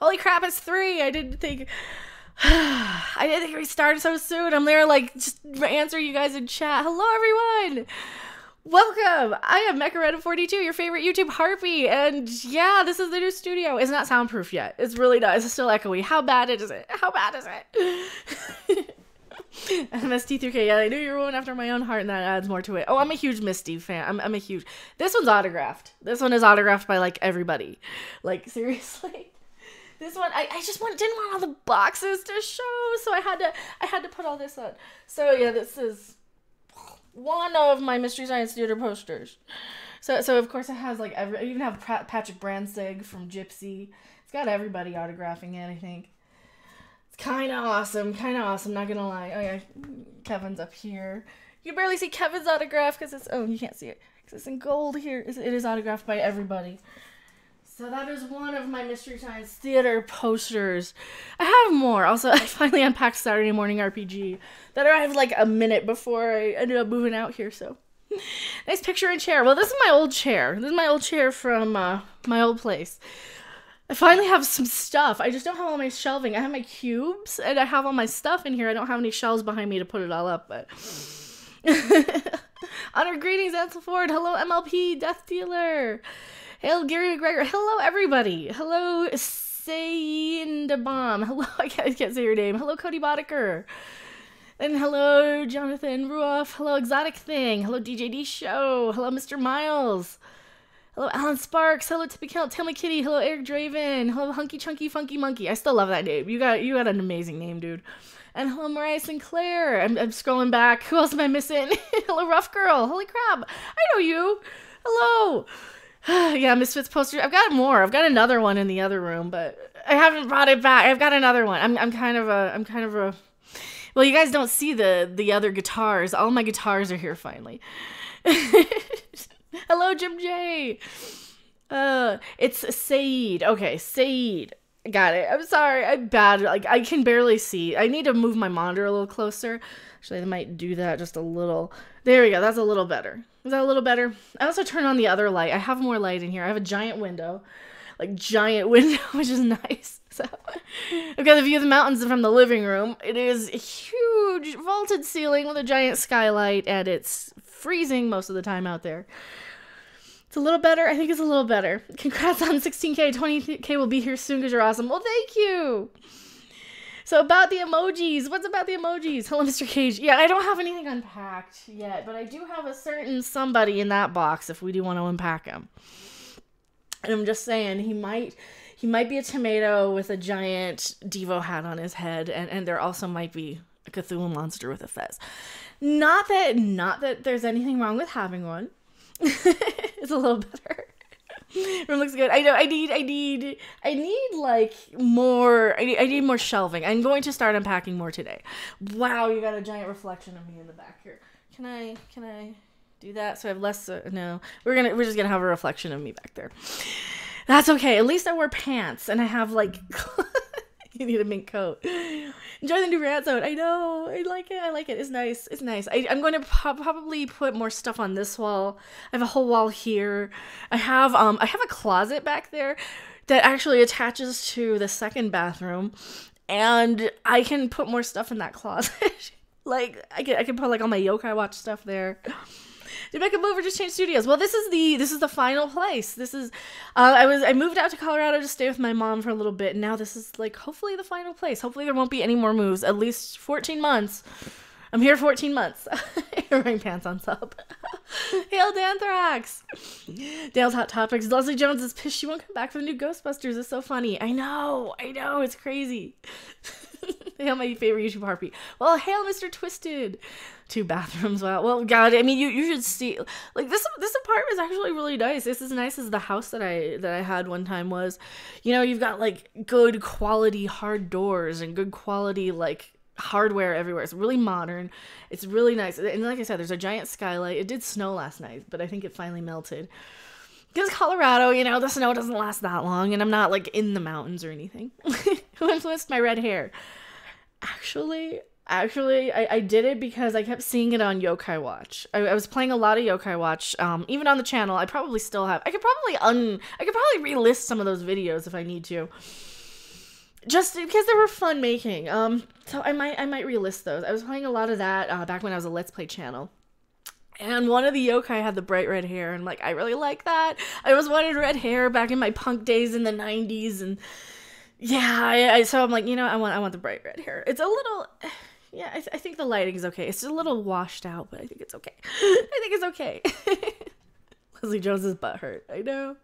Holy crap, it's 3. I didn't think we started so soon. I'm there like just answering you guys in chat. Hello everyone. Welcome. I am Mecha42, your favorite YouTube harpy, and yeah, this is the new studio. It's not soundproof yet. It's really not. It's still echoey. How bad is it? How bad is it? MST3K, yeah, I knew you were one after my own heart, and that adds more to it. Oh, I'm a huge Misty fan. I'm a huge... This one's autographed. This one is autographed by, like, everybody. Like, seriously. This one, I just didn't want all the boxes to show, so I had to put all this on. So, yeah, this is one of my Mystery Science Theater posters. So of course, it has, like, I even have Patrick Bransteg from Gypsy. It's got everybody autographing it, I think. It's kind of awesome, not gonna lie. Oh yeah, Kevin's up here. You can barely see Kevin's autograph because it's, oh, you can't see it because it's in gold here. It is autographed by everybody. So that is one of my Mystery Science Theater posters. I have more. Also, I finally unpacked Saturday Morning RPG that arrived like a minute before I ended up moving out here, so. Nice picture and chair. Well, this is my old chair. This is my old chair from my old place. I finally have some stuff. I just don't have all my shelving. I have my cubes, and I have all my stuff in here. I don't have any shelves behind me to put it all up, but... Honor greetings, Ansel Ford. Hello, MLP, Death Dealer. Hail, Gary McGregor. Hello, everybody. Hello, Sayindabom. Hello, I can't say your name. Hello, Cody Boddicker. And hello, Jonathan Ruoff. Hello, Exotic Thing. Hello, DJD Show. Hello, Mr. Miles. Hello, Alan Sparks. Hello, Tippy Count, Tell Me Kitty. Hello, Eric Draven. Hello, Hunky Chunky Funky Monkey. I still love that name. You got an amazing name, dude. And hello, Mariah Sinclair. I'm scrolling back. Who else am I missing? Hello, Rough Girl. Holy crap. I know you. Hello. Yeah, Misfits poster. I've got more. I've got another one in the other room, but I haven't brought it back. I've got another one. I'm kind of a. Well, you guys don't see the other guitars. All my guitars are here finally. Hello, Jim J. It's Saeed. Okay, Saeed. Got it. I'm sorry. I'm bad. Like, I can barely see. I need to move my monitor a little closer. Actually, I might do that just a little. There we go. That's a little better. Is that a little better? I also turn on the other light. I have more light in here. I have a giant window. Like, giant window, which is nice. So, I've got the view of the mountains from the living room. It is a huge vaulted ceiling with a giant skylight, and it's freezing most of the time out there. It's a little better. I think it's a little better. Congrats on 16K. 20K will be here soon because you're awesome. Well, thank you. So about the emojis. What's about the emojis? Hello, Mr. Cage. Yeah, I don't have anything unpacked yet, but I do have a certain somebody in that box if we do want to unpack him. And I'm just saying, he might be a tomato with a giant Devo hat on his head, and there also might be a Cthulhu monster with a fez. Not that there's anything wrong with having one. It's a little better. Room looks good. I know. I need like more. I need more shelving. I'm going to start unpacking more today. Wow, you got a giant reflection of me in the back here. Can I do that so I have less? No, we're just gonna have a reflection of me back there. That's okay. At least I wear pants and I have like. You need a mink coat. Enjoy the new Rants out. I know. I like it. It's nice. It's nice. I'm going to probably put more stuff on this wall. I have a whole wall here. I have a closet back there that actually attaches to the second bathroom, and I can put more stuff in that closet. Like I can put like all my Yokai Watch stuff there. Did I make a move or just change studios? Well, this is the final place. This is, I moved out to Colorado to stay with my mom for a little bit, and now this is like hopefully the final place. Hopefully there won't be any more moves. At least 14 months. I'm here 14 months. Wearing pants on sub. Hail Danthrax. Dale's Hot Topics. Leslie Jones is pissed she won't come back for the new Ghostbusters. It's so funny. I know. It's crazy. Hail my favorite YouTube harpy. Well, hail Mr. Twisted. 2 bathrooms. Wow. Well, God, I mean, you should see. Like this apartment is actually really nice. It's as nice as the house that I had one time was. You know, you've got like good quality hard doors and good quality like hardware everywhere. It's really modern. It's really nice. And like I said, there's a giant skylight. It did snow last night, but I think it finally melted. Because Colorado, you know, the snow doesn't last that long, and I'm not like in the mountains or anything. Who influenced my red hair? Actually, I did it because I kept seeing it on Yokai Watch. I was playing a lot of Yokai Watch, even on the channel. I probably still have. I could probably relist some of those videos if I need to. just because they were fun making. So I might relist those. I was playing a lot of that back when I was a Let's Play channel. And one of the yokai had the bright red hair, and I'm like, I really like that. I always wanted red hair back in my punk days in the 90s, and yeah, so I'm like, you know, I want the bright red hair. It's a little, yeah, I think the lighting is okay. It's a little washed out, but I think it's okay. I think it's okay. Leslie Jones's butt hurt. I know.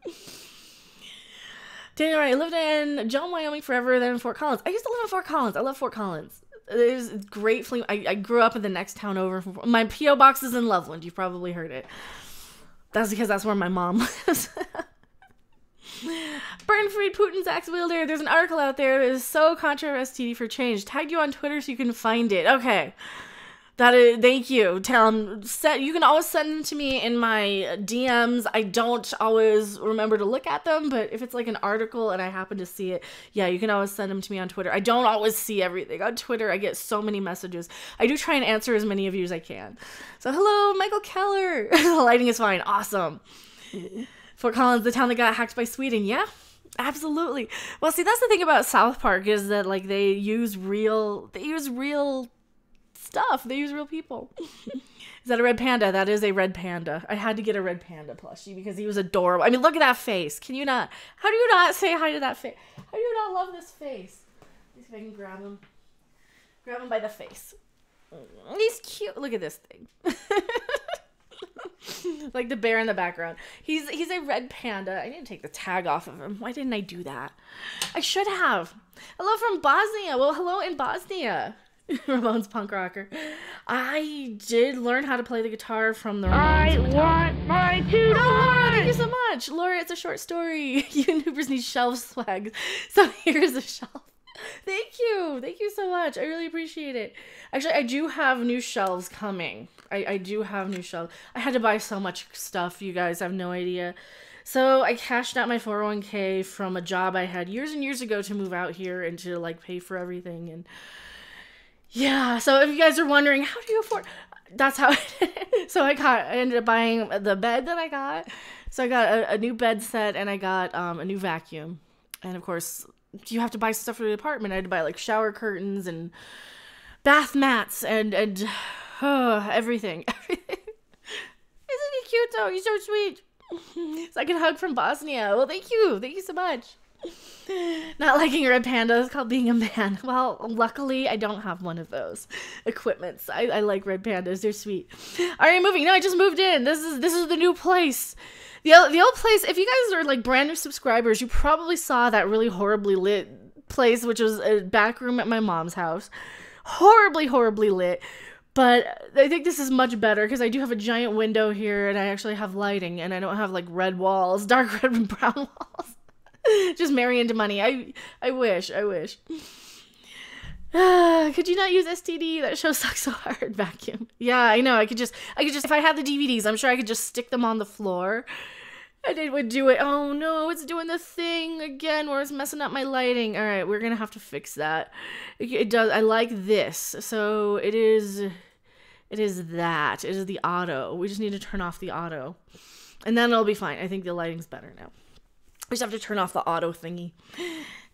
Daniel Wright, I lived in John, Wyoming forever, then in Fort Collins. I used to live in Fort Collins. I love Fort Collins. There's great flea. I grew up in the next town over. My P.O. box is in Loveland. You've probably heard it. That's because that's where my mom lives. Burnfried Putin's axe wielder. There's an article out there that is so contra STD for change. Tagged you on Twitter so you can find it. Okay. That is, thank you. Tell them, you can always send them to me in my DMs. I don't always remember to look at them, but if it's like an article and I happen to see it, yeah, you can always send them to me on Twitter. I don't always see everything on Twitter. I get so many messages. I do try and answer as many of you as I can. So hello, Michael Keller. The lighting is fine. Awesome. Fort Collins, the town that got hacked by Sweden. Yeah, absolutely. Well, see, that's the thing about South Park is that like they use real stuff. They use real people. Is that a red panda? That is a red panda. I had to get a red panda plushie because he was adorable. I mean, look at that face. Can you not? How do you not say hi to that face? How do you not love this face? Let's see if I can grab him. Grab him by the face. He's cute. Look at this thing. Like the bear in the background. He's a red panda. I need to take the tag off of him. Why didn't I do that? I should have. Hello from Bosnia. Well, hello in Bosnia. Ramones punk rocker. I did learn how to play the guitar from the Ramones. I want my $2. Oh, thank you so much. Laura, it's a short story. You noobers need shelf swag. So here's a shelf. Thank you. Thank you so much. I really appreciate it. Actually, I do have new shelves coming. I do have new shelves. I had to buy so much stuff, you guys have no idea. So I cashed out my 401k from a job I had years and years ago to move out here and to like pay for everything. And yeah, so if you guys are wondering, how do you afford? That's how I did it. So I ended up buying the bed that I got. So I got a new bed set and I got a new vacuum. And of course, you have to buy stuff for the apartment. I had to buy like shower curtains and bath mats and everything. Isn't he cute though? He's so sweet. So I can hug from Bosnia. Well, thank you. Thank you so much. Not liking a red panda is called being a man. Well, luckily I don't have one of those equipments. I like red pandas. They're sweet. Are you moving? No, I just moved in. This is the new place. The old place, if you guys are like brand new subscribers, you probably saw that really horribly lit place, which was a back room at my mom's house. Horribly lit. But I think this is much better because I do have a giant window here and I actually have lighting and I don't have like red walls, dark red and brown walls. Just marry into money. I wish. Could you not use STD? That show sucks so hard. Vacuum. Yeah, I know. I could just, if I had the DVDs, I'm sure I could just stick them on the floor and it would do it. Oh no, it's doing the thing again where it's messing up my lighting. All right, we're going to have to fix that. It does. I like this. So it is that. It is the auto. We just need to turn off the auto and then it'll be fine. I think the lighting's better now. We just have to turn off the auto thingy.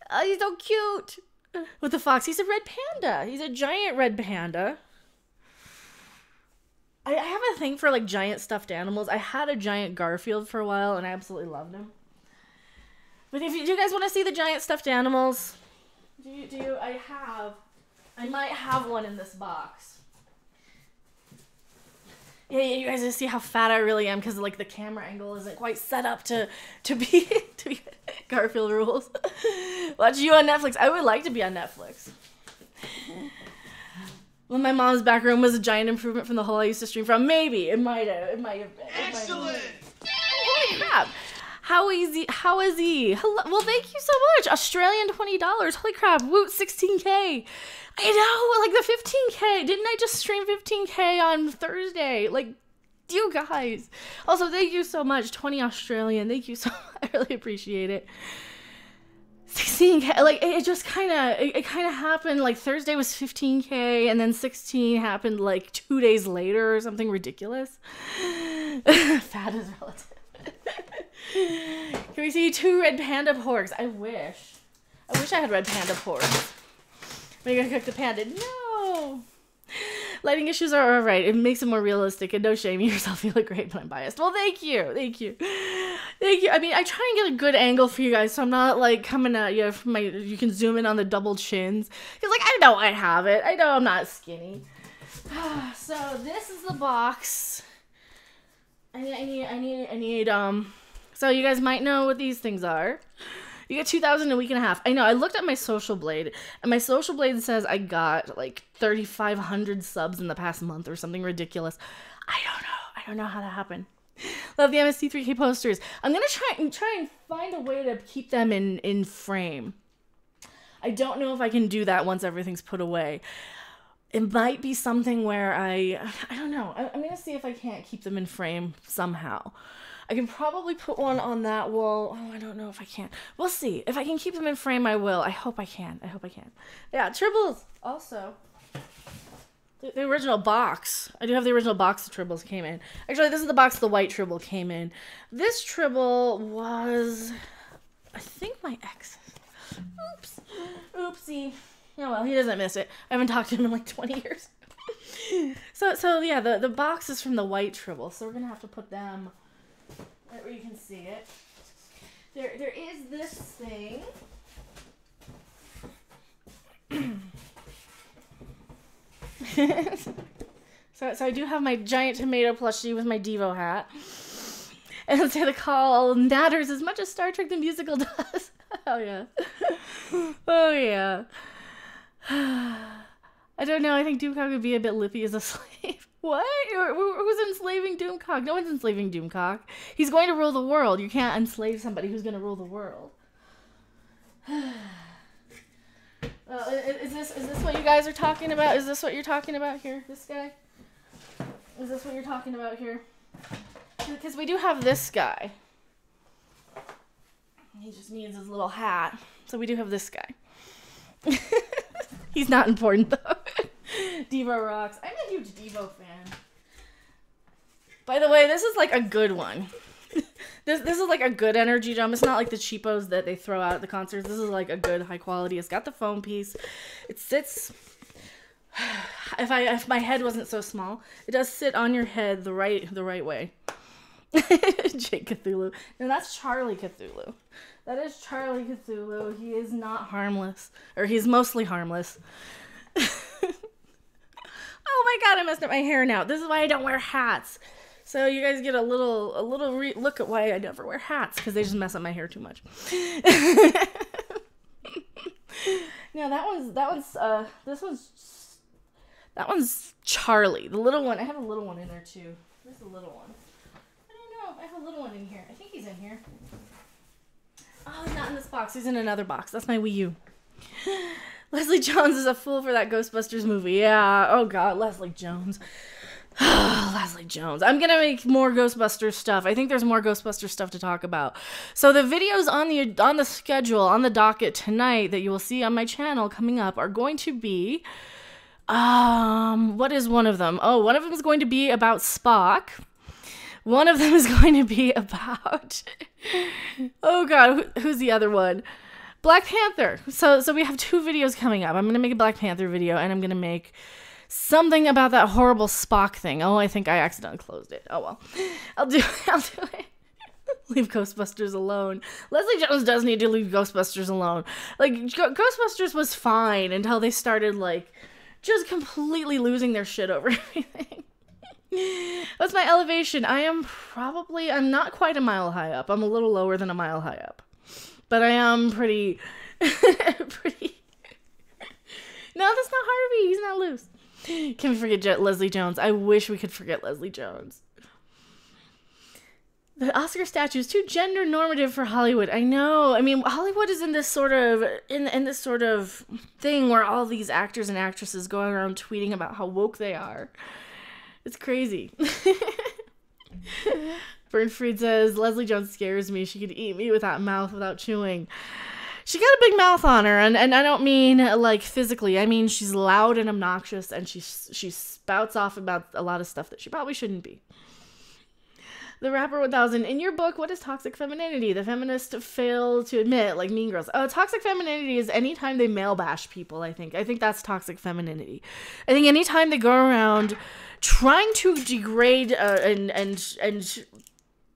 Oh, he's so cute. With the fox. He's a red panda. He's a giant red panda. I have a thing for like giant stuffed animals. I had a giant Garfield for a while and I absolutely loved him. But do you guys want to see the giant stuffed animals? Do you? I might have one in this box. Yeah, you guys see how fat I really am because like the camera angle isn't quite set up to be Garfield rules. Watch you on Netflix. I would like to be on Netflix. Well, my mom's back room was a giant improvement from the hole I used to stream from. Maybe it might have been. Excellent. Holy crap! How is he? Hello. Well, thank you so much. Australian $20. Holy crap! Woot 16K. I know, like the 15K. Didn't I just stream 15K on Thursday? Like, you guys. Also, thank you so much. 20 Australian. Thank you so much. I really appreciate it. 16K. Like, it just kind of happened. Like, Thursday was 15K, and then 16 happened, like, 2 days later or something ridiculous. Fat is relative. Can we see 2 red panda porgs? I wish. I wish I had red panda pores. We're gonna cook the panda. No! Lighting issues are alright. It makes it more realistic, and no shame yourself. You look great, but I'm biased. Well, thank you. Thank you. Thank you. I mean, I try and get a good angle for you guys, so I'm not, like, coming at you from you can zoom in on the double chins. Because, like, I know I have it. I know I'm not skinny. So, this is the box. I need, so you guys might know what these things are. You get 2,000 in a week and a half. I know, I looked at my social blade, and my social blade says I got, like, 3,500 subs in the past month or something ridiculous. I don't know how that happened. Love the MST3K posters. I'm gonna try and find a way to keep them in frame. I don't know if I can do that once everything's put away. It might be something where I don't know. I'm gonna see if I can't keep them in frame somehow. I can probably put one on that wall. Oh, I don't know if I can. We'll see. If I can keep them in frame, I will. I hope I can. Yeah, Tribbles. Also, the original box. I do have the original box the Tribbles came in. Actually, this is the box the white Tribble came in. This Tribble was, I think, my ex's. Oops. Oopsie. Oh, well, he doesn't miss it. I haven't talked to him in like 20 years. So yeah, the box is from the white Tribble, so we're going to have to put them right where you can see it. There is this thing. So I do have my giant tomato plushie with my Devo hat. And let's say the call matters as much as Star Trek the musical does. Oh yeah. Oh yeah. I don't know. I think Doomcock would be a bit lippy as a slave. What? Who's enslaving Doomcock? No one's enslaving Doomcock. He's going to rule the world. You can't enslave somebody who's going to rule the world. Is this what you guys are talking about? Is this what you're talking about here? This guy? Is this what you're talking about here? Because we do have this guy. He just needs his little hat. So we do have this guy. He's not important though. Devo rocks. I'm a huge Devo fan. By the way, this is like a good one. This is like a good energy drum. It's not like the cheapos that they throw out at the concerts. This is like a good high quality. It's got the foam piece. It sits. If my head wasn't so small, it does sit on your head the right way. Jake Cthulhu. And that's Charlie Cthulhu. That is Charlie Cthulhu. He is not harmless. Or he's mostly harmless. Oh my god, I messed up my hair now. This is why I don't wear hats. So you guys get a little look at why I never wear hats, because they just mess up my hair too much. Now that one's Charlie, the little one. I have a little one in there too. Where's the little one? I don't know. I have a little one in here. I think he's in here. Oh, he's not in this box. He's in another box. That's my Wii U. Leslie Jones is a fool for that Ghostbusters movie. Yeah. Oh god, Leslie Jones. Leslie Jones. I'm gonna make more Ghostbusters stuff. I think there's more Ghostbusters stuff to talk about. So the videos on the schedule, on the docket tonight that you will see on my channel coming up are going to be, what is one of them? Oh, one of them is going to be about Spock. One of them is going to be about, oh god, who's the other one? Black Panther. So we have 2 videos coming up. I'm gonna make a Black Panther video, and I'm gonna make something about that horrible Spock thing. Oh, I think I accidentally closed it. Oh well. I'll do it. Leave Ghostbusters alone. Leslie Jones does need to leave Ghostbusters alone. Like, Ghostbusters was fine until they started, like, just completely losing their shit over everything. That's my elevation. I'm not quite a mile high up. I'm a little lower than a mile high up. But I am pretty... pretty... No, that's not Harvey. He's not loose. Can we forget Leslie Jones? I wish we could forget Leslie Jones. The Oscar statue is too gender normative for Hollywood. I know. I mean, Hollywood is in this sort of in this sort of thing where all these actors and actresses go around tweeting about how woke they are. It's crazy. Bernfried says, Leslie Jones scares me. She could eat me with that mouth without chewing. She got a big mouth on her, and I don't mean, like, physically. I mean, she's loud and obnoxious, and she spouts off about a lot of stuff that she probably shouldn't be. The Rapper 1000. In your book, what is toxic femininity? The feminists fail to admit, like Mean Girls. Toxic femininity is anytime they male bash people, I think. I think that's toxic femininity. I think anytime they go around trying to degrade and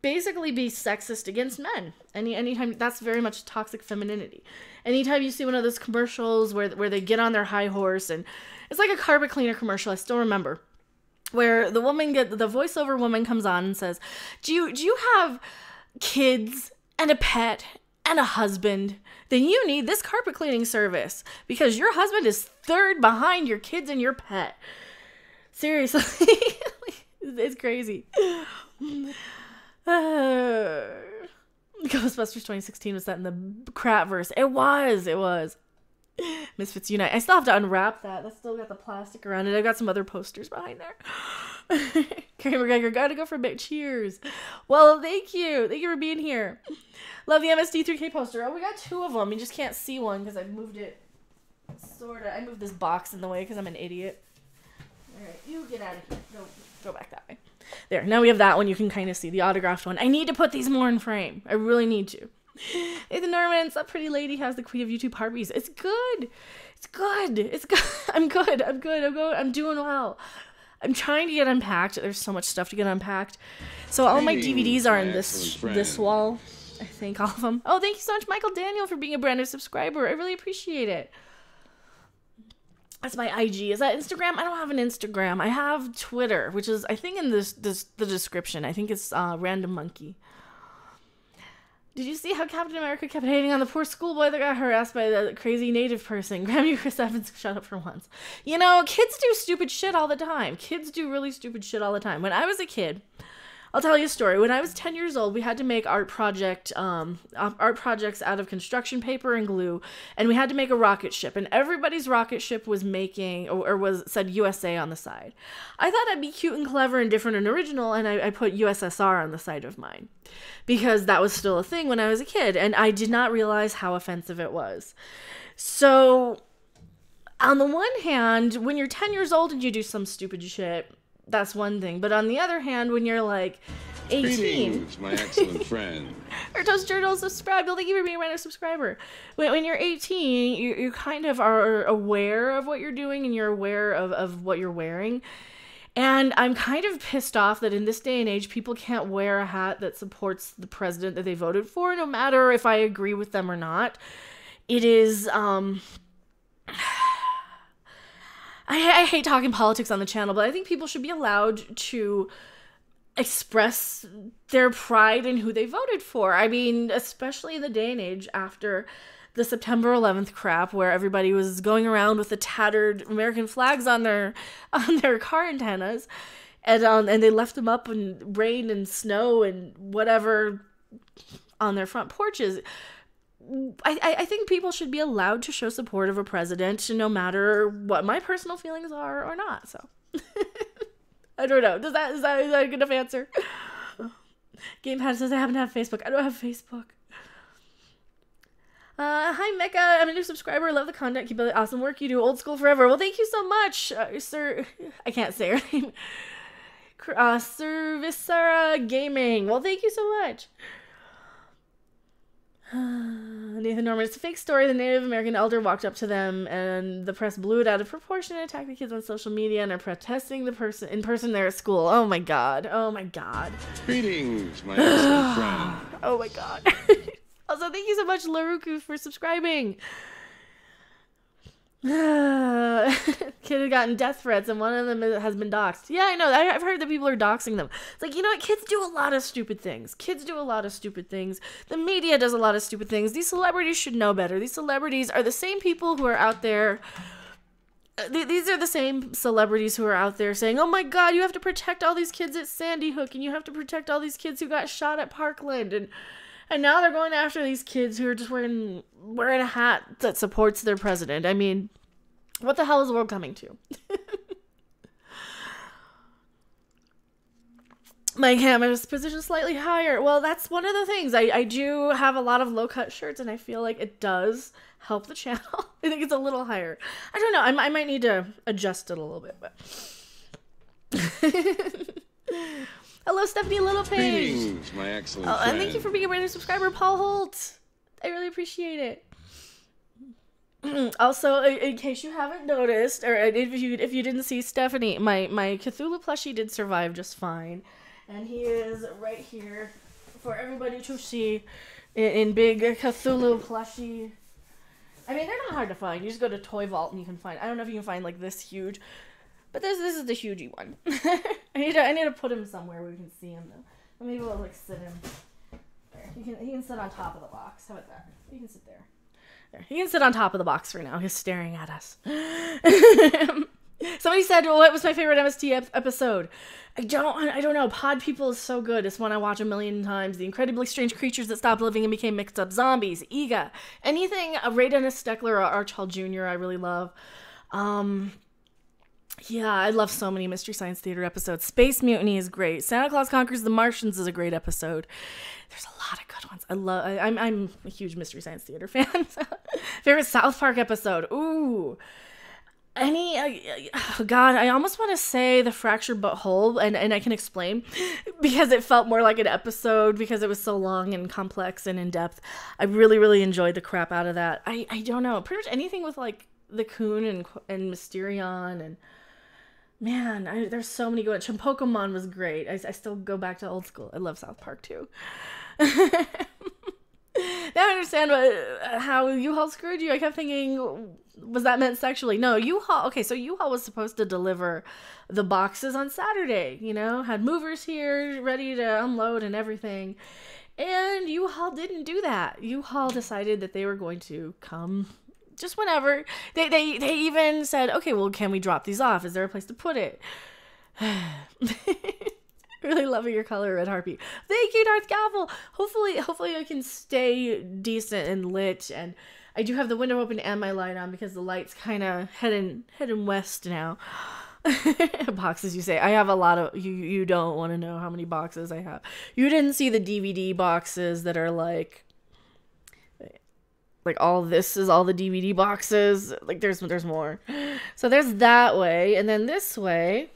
basically be sexist against men. Anytime, that's very much toxic femininity. Anytime you see one of those commercials where they get on their high horse, and it's like a carpet cleaner commercial, I still remember, where the voiceover woman comes on and says, do you have kids and a pet and a husband? Then you need this carpet cleaning service because your husband is third behind your kids and your pet. Seriously. It's crazy. Ghostbusters 2016 was set in the crap verse. It was. Misfits Unite. I still have to unwrap that. That's still got the plastic around it. I've got some other posters behind there. Carrie McGregor, gotta go for a bit. Cheers. Well, thank you. Thank you for being here. Love the MSD3K poster. Oh, we got 2 of them. You just can't see one because I moved it. I moved this box in the way because I'm an idiot. Alright, you get out of here. Go back that way. There. Now we have that one. You can kind of see the autographed one. I need to put these more in frame. I really need to. Nathan Norman, that pretty lady has the queen of YouTube harpies. It's good. I'm good. I'm doing well. I'm trying to get unpacked. There's so much stuff to get unpacked. So all my DVDs are in this wall. I think all of them. Oh, thank you so much, Michael Daniel, for being a brand new subscriber. I really appreciate it. That's my IG. Is that Instagram? I don't have an Instagram. I have Twitter, which is, I think, in the description. I think it's Random Monkey. Did you see how Captain America kept hating on the poor schoolboy that got harassed by the crazy native person? Grab you, Chris Evans, shut up for once. You know, kids do stupid shit all the time. Kids do really stupid shit all the time. When I was a kid, I'll tell you a story. When I was 10 years old, we had to make art projects out of construction paper and glue, and we had to make a rocket ship, and everybody's rocket ship was said USA on the side. I thought I'd be cute and clever and different and original, and I put USSR on the side of mine, because that was still a thing when I was a kid, and I did not realize how offensive it was. So, on the one hand, when you're 10 years old and you do some stupid shit, that's one thing. But on the other hand, when you're like 18, greetings, my excellent friend. Or Toast Journal subscribe. Well, thank you for being a random subscriber. When you're 18, you kind of are aware of what you're doing, and you're aware of what you're wearing. And I'm kind of pissed off that in this day and age, people can't wear a hat that supports the president that they voted for, no matter if I agree with them or not. It is, I hate talking politics on the channel, but I think people should be allowed to express their pride in who they voted for. I mean, especially in the day and age after the September 11th crap, where everybody was going around with the tattered American flags on their car antennas, and they left them up in rain and snow and whatever on their front porches. I think people should be allowed to show support of a president, no matter what my personal feelings are or not. So, I don't know. Is that a good enough answer? Gamepad says I happen to have Facebook. I don't have Facebook. Hi, Mecca. I'm a new subscriber. Love the content. Keep up the awesome work you do. Old school forever. Well, thank you so much, sir. I can't say her name. Servicera Gaming. Well, thank you so much. Nathan Norman, it's a fake story. The Native American elder walked up to them and the press blew it out of proportion and attacked the kids on social media and are protesting the person in person there at school. Oh my god. Greetings, my excellent friend. Oh my god. Also, thank you so much, Laruku, for subscribing. Kid had gotten death threats and one of them has been doxxed. Yeah, I know. I've heard that people are doxing them. It's like, you know what? Kids do a lot of stupid things. The media does a lot of stupid things. These celebrities should know better. These celebrities are the same people who are out there. These are the same celebrities who are out there saying, oh my god, you have to protect all these kids at Sandy Hook and you have to protect all these kids who got shot at Parkland. And now they're going after these kids who are just wearing a hat that supports their president. I mean, what the hell is the world coming to? My camera is positioned slightly higher. Well, that's one of the things. I do have a lot of low-cut shirts, and I feel like it does help the channel. I think it's a little higher. I don't know. I might need to adjust it a little bit, but... Hello, Stephanie Littlepage. Greetings, my excellent friend. And thank you for being a brand new subscriber, Paul Holt. I really appreciate it. Also, in case you haven't noticed, or if you didn't see Stephanie, my Cthulhu plushie did survive just fine, and he is right here for everybody to see in big Cthulhu plushie. I mean, they're not hard to find. You just go to Toy Vault and you can find. I don't know if you can find like this huge, but this is the hugie one. I need to put him somewhere where we can see him though. Maybe we'll like sit him. There, he can sit on top of the box. How about that? He can sit there. There. He can sit on top of the box for now. He's staring at us. Somebody said, well, what was my favorite MST episode? I don't know. Pod People is so good. It's one I watch a million times. The incredibly strange creatures that stopped living and became mixed up. Zombies. Ega. Anything Ray Dennis Steckler or Archibald Jr. I really love. Yeah, I love so many Mystery Science Theater episodes. Space Mutiny is great. Santa Claus Conquers the Martians is a great episode. There's a lot of good ones. I'm a huge Mystery Science Theater fan. Favorite South Park episode. Ooh. God, I almost want to say The Fractured But Whole, and I can explain, because it felt more like an episode because it was so long and complex and in-depth. I really, really enjoyed the crap out of that. I don't know. Pretty much anything with, like, the Coon and Mysterion and... Man, there's so many good ones. Pokemon was great. I still go back to old school. I love South Park, too. Now I understand how U-Haul screwed you. I kept thinking, was that meant sexually? No, U-Haul. Okay, so U-Haul was supposed to deliver the boxes on Saturday, you know? Had movers here ready to unload and everything. And U-Haul didn't do that. U-Haul decided that they were going to come... just whenever. They even said, okay, well, can we drop these off? Is there a place to put it? Really loving your color, Red Harpy. Thank you, Darth Gavel. Hopefully I can stay decent and lit. And I do have the window open and my light on because the light's kind of heading west now. Boxes, you say. I have a lot of... You don't want to know how many boxes I have. You didn't see the DVD boxes that are like all this is all the DVD boxes. Like there's more. So there's that way, and then this way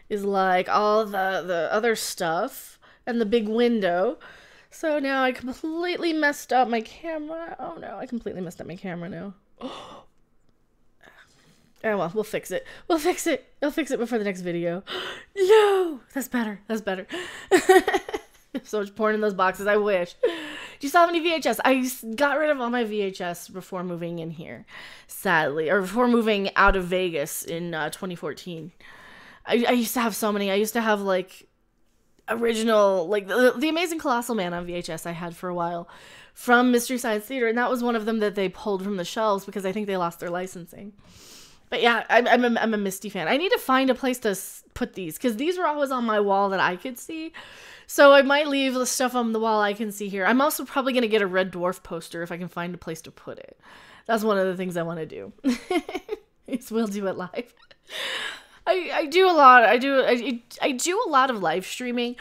is like all the other stuff and the big window. So now I completely messed up my camera. Oh no, I completely messed up my camera now. Oh well, we'll fix it. I'll fix it before the next video. No, that's better. So much porn in those boxes. I wish. Do you still have any VHS? I got rid of all my VHS before moving in here, sadly, or before moving out of Vegas in 2014. I used to have so many. I used to have like original, like the Amazing Colossal Man on VHS I had for a while from Mystery Science Theater, and that was one of them that they pulled from the shelves because I think they lost their licensing. But yeah, I'm a Misty fan. I need to find a place to put these because these were always on my wall that I could see. So I might leave the stuff on the wall I can see here. I'm also probably going to get a Red Dwarf poster if I can find a place to put it. That's one of the things I want to do. We'll do it live. I do a lot. I do a lot of live streaming.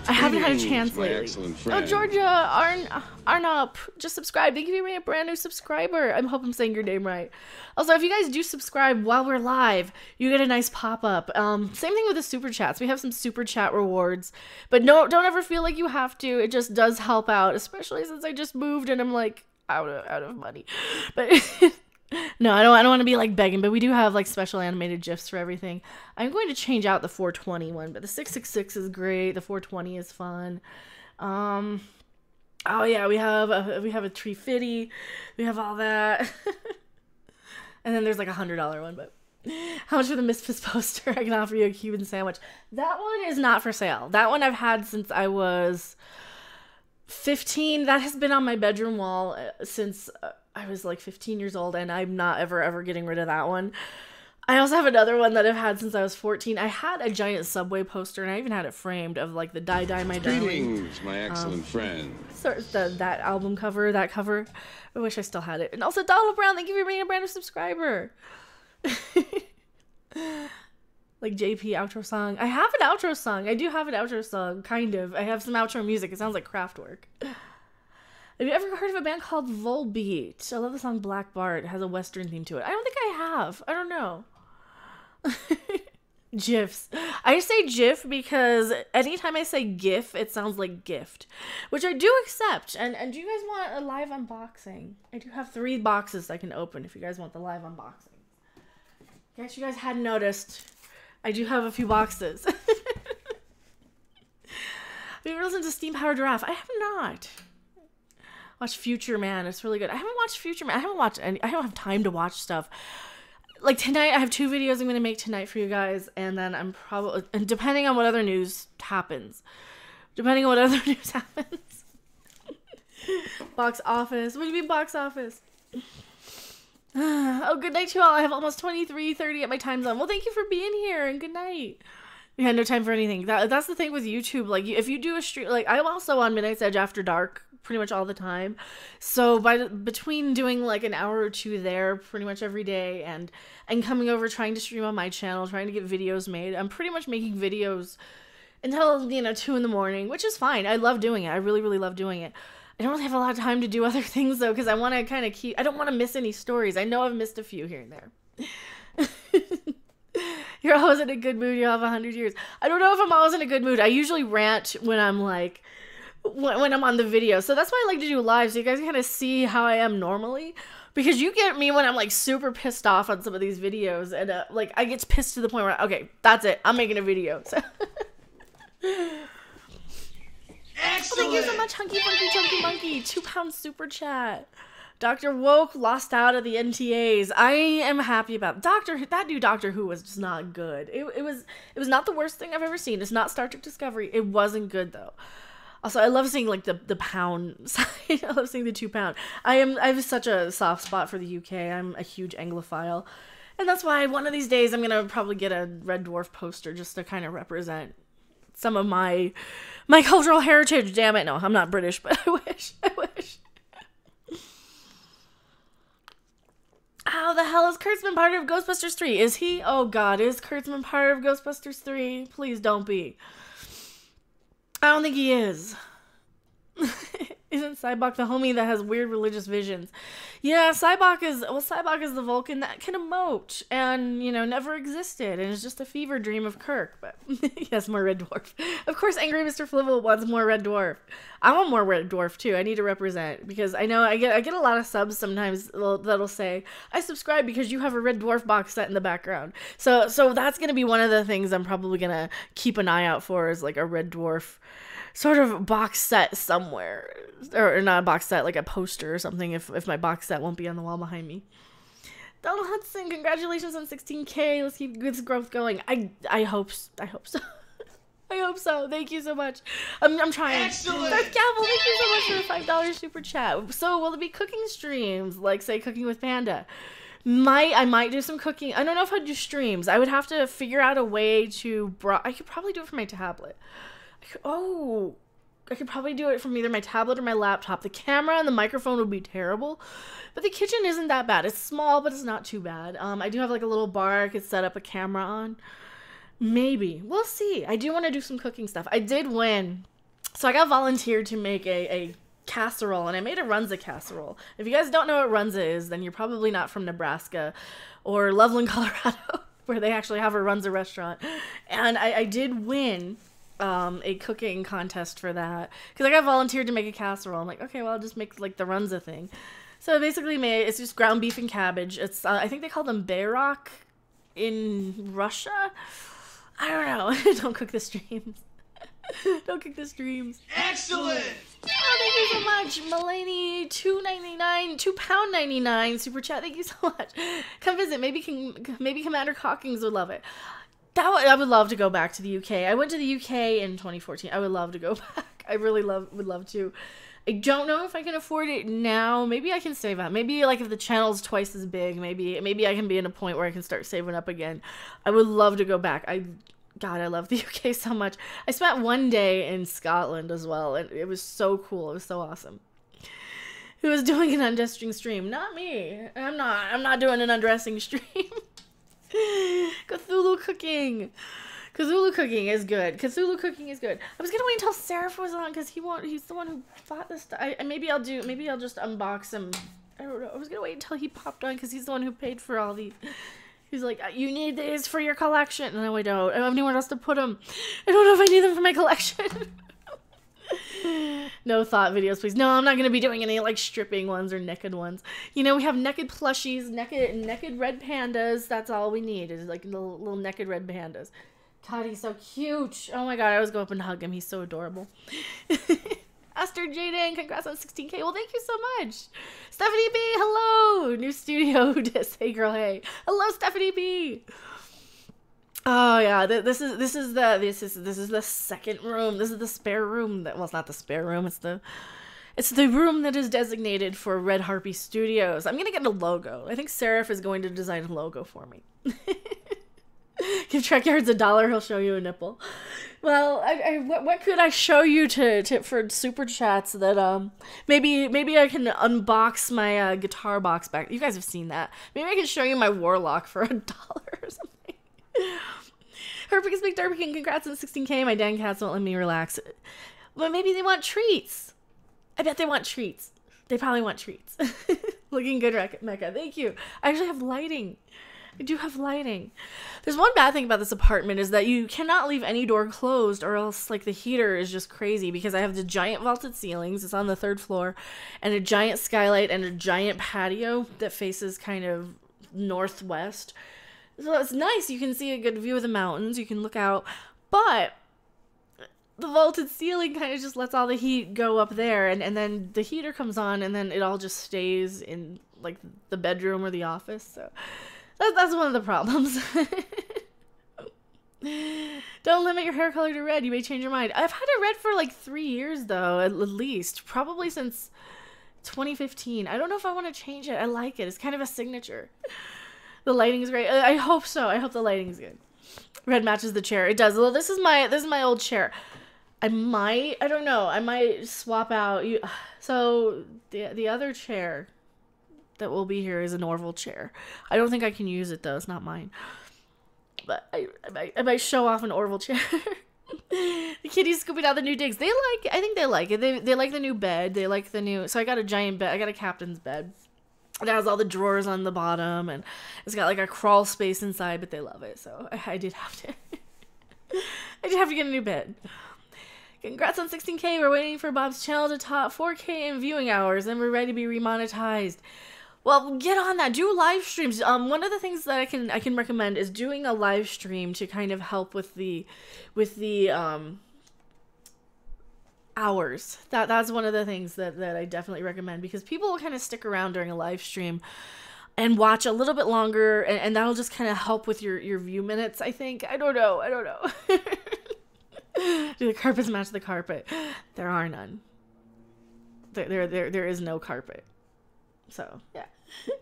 I haven't had a chance lately. Oh, Georgia Arnop just subscribed. Thank you for being a brand new subscriber. I hope I'm saying your name right. Also, if you guys do subscribe while we're live, you get a nice pop-up. Same thing with the super chats. We have some super chat rewards, but no, don't ever feel like you have to. It just does help out, especially since I just moved and I'm like out of money. But no, I don't want to be like begging, but we do have like special animated GIFs for everything. I'm going to change out the 420 one, but the 666 is great. The 420 is fun. Oh yeah, we have a tree fiddy. We have all that. And then there's like $100 one, but how much for the Misfits poster? I can offer you a Cuban sandwich. That one is not for sale. That one I've had since I was 15. That has been on my bedroom wall since I was like 15 years old, and I'm not ever getting rid of that one. I also have another one that I've had since I was 14. I had a giant Subway poster, and I even had it framed of like the Die My Darling. Greetings, my excellent friend. So that album cover, that cover. I wish I still had it. And also Donald Brown, thank you for being a brand new subscriber. Like JP outro song. I have an outro song. I do have an outro song, kind of. I have some outro music. It sounds like Kraftwerk. Have you ever heard of a band called Volbeat? I love the song Black Bart. It has a Western theme to it. I don't think I have. I don't know. GIFs. I say GIF because anytime I say GIF, it sounds like gift, which I do accept. And do you guys want a live unboxing? I do have 3 boxes I can open if you guys want the live unboxing. In case you guys hadn't noticed, I do have a few boxes. Have you ever listened to Steam Power Giraffe? I have not. Watch Future Man. It's really good. I haven't watched Future Man. I haven't watched any. I don't have time to watch stuff. Like tonight, I have 2 videos I'm going to make tonight for you guys, and then I'm probably, and depending on what other news happens. Box office. What do you mean box office? Oh, good night to you all. I have almost 23:30 at my time zone. Well, thank you for being here, and good night. We had no time for anything. That's the thing with YouTube. Like, if you do a stream, like, I'm also on Midnight's Edge After Dark pretty much all the time. So between doing like an hour or 2 there pretty much every day and coming over trying to stream on my channel, trying to get videos made, I'm pretty much making videos until, 2 in the morning, which is fine. I love doing it. I really, really love doing it. I don't really have a lot of time to do other things though, because I want to kind of I don't want to miss any stories. I know I've missed a few here and there. You're always in a good mood. You'll have 100 years. I don't know if I'm always in a good mood. I usually rant when I'm like, when I'm on the video. So that's why I like to do live, so you guys can kind of see how I am normally. Because you get me when I'm like super pissed off on some of these videos. And like I get pissed to the point where, okay, that's it. I'm making a video. So. Excellent. Well, thank you so much, Hunky Funky Chunky Monkey. £2 super chat. Dr. Woke lost out of the NTAs. I am happy about that new Doctor Who was just not good. It was not the worst thing I've ever seen. It's not Star Trek Discovery. It wasn't good though. Also, I love seeing like the pound side. I love seeing the £2. I have such a soft spot for the UK. I'm a huge Anglophile. And that's why one of these days I'm gonna probably get a Red Dwarf poster just to kind of represent some of my cultural heritage. Damn it, no, I'm not British, but I wish. How the hell is Kurtzman part of Ghostbusters 3? Is he? Oh god, is Kurtzman part of Ghostbusters 3? Please don't be. I don't think he is. Isn't Cybok the homie that has weird religious visions? Yeah, Cybok is the Vulcan that can emote and, never existed and is just a fever dream of Kirk. But yes, more Red Dwarf. Of course, Angry Mr. Flibble wants more Red Dwarf. I want more Red Dwarf too. I need to represent because I know I get a lot of subs sometimes that'll say, I subscribe because you have a Red Dwarf box set in the background. So that's going to be one of the things I'm probably going to keep an eye out for is like a Red Dwarf sort of box set somewhere, or not a box set, like a poster or something if my box set won't be on the wall behind me. Donald Hudson, congratulations on 16K. Let's keep this growth going. I hope so. I hope so. Thank you so much. I'm trying. Excellent. Darth Gavel, thank you so much for the $5 super chat. So will there be cooking streams, like say Cooking with Panda? I might do some cooking. I don't know if I'd do streams. I would have to figure out a way to I could probably do it from my tablet. I could probably do it from either my tablet or my laptop. The camera and the microphone would be terrible, but the kitchen isn't that bad. It's small, but it's not too bad. I do have like a little bar I could set up a camera on. Maybe. We'll see. I do want to do some cooking stuff. I did win. So I got volunteered to make a casserole, and I made a Runza casserole. If you guys don't know what Runza is, then you're probably not from Nebraska or Loveland, Colorado, where they actually have a Runza restaurant. And I did win a cooking contest for that because I got volunteered to make a casserole. I'm like, okay, well, I'll just make like the Runza thing. So basically it's just ground beef and cabbage. It's I think they call them Bayrok in Russia. I don't know. Don't cook the streams. Don't cook the streams. Excellent. Oh, thank you so much, Mulaney. £2.99 super chat. Thank you so much. Come visit. Maybe Commander Hawkins would love it. I would love to go back to the UK. I went to the UK in 2014. I would love to go back. I really would love to. I don't know if I can afford it now. Maybe I can save up. Maybe like if the channel's twice as big, maybe I can be in a point where I can start saving up again. I would love to go back. God, I love the UK so much. I spent one day in Scotland as well, and it was so cool. It was so awesome. Who was doing an undressing stream? Not me. I'm not doing an undressing stream. Cthulhu cooking. Cthulhu cooking is good. Cthulhu cooking is good. I was gonna wait until Seraph was on because he's the one who bought this stuff. Maybe I'll just unbox him. I don't know. I was gonna wait until he popped on because he's the one who paid for all these. He's like, you need these for your collection. No, I don't. I don't have anywhere else to put them. I don't know if I need them for my collection. No thought videos, please. No, I'm not going to be doing any, like, stripping ones or naked ones. You know, we have naked plushies, naked red pandas. That's all we need is, like, little naked red pandas. God, he's so cute. Oh, my God. I always go up and hug him. He's so adorable. Aster Jaden, congrats on 16K. Well, thank you so much. Stephanie B, hello. New studio. Hey, girl, hey. Hello, Stephanie B. Oh yeah, this is the second room. This is the spare room. Well, it's not the spare room. It's the room that is designated for Red Harpy Studios. I'm gonna get a logo. I think Seraph is going to design a logo for me. Give Trekyards $1, he'll show you a nipple. Well, what could I show you for super chats that maybe I can unbox my guitar box back. You guys have seen that. Maybe I can show you my Warlock for $1 or something. Herpicus McDerpkin, congrats on 16K. My dang cats won't let me relax. But maybe they want treats. I bet they want treats. They probably want treats. Looking good, Mecca. Thank you. I actually have lighting. I do have lighting. There's one bad thing about this apartment is that you cannot leave any door closed or else, like, the heater is just crazy because I have the giant vaulted ceilings. It's on the 3rd floor. And a giant skylight and a giant patio that faces kind of northwest. So it's nice. You can see a good view of the mountains. You can look out. But the vaulted ceiling kind of just lets all the heat go up there. And then the heater comes on and then it all just stays in, like, the bedroom or the office. So that's one of the problems. Don't limit your hair color to red. You may change your mind. I've had it red for like 3 years, though, at least. Probably since 2015. I don't know if I want to change it. I like it. It's kind of a signature. The lighting is great. I hope so. I hope the lighting's good. Red matches the chair. It does. Well, this is my old chair. I don't know. I might swap out. So the other chair that will be here is an Orville chair. I don't think I can use it though. It's not mine. But I might show off an Orville chair. The kitties scooping out the new digs. I think they like it. They like the new bed. They like the new. So I got a giant bed. I got a captain's bed. It has all the drawers on the bottom, and it's got like a crawl space inside, but they love it, so I did have to. I did have to get a new bed. Congrats on 16K. We're waiting for Bob's channel to top 4K in viewing hours, and we're ready to be remonetized. Well, get on that. Do live streams. One of the things that I can recommend is doing a live stream to kind of help with the hours. That's one of the things that I definitely recommend, because people will kind of stick around during a live stream and watch a little bit longer, and that'll just kind of help with your view minutes, I think. I don't know. Do the carpets match the carpet? There are none. There is no carpet. So, yeah.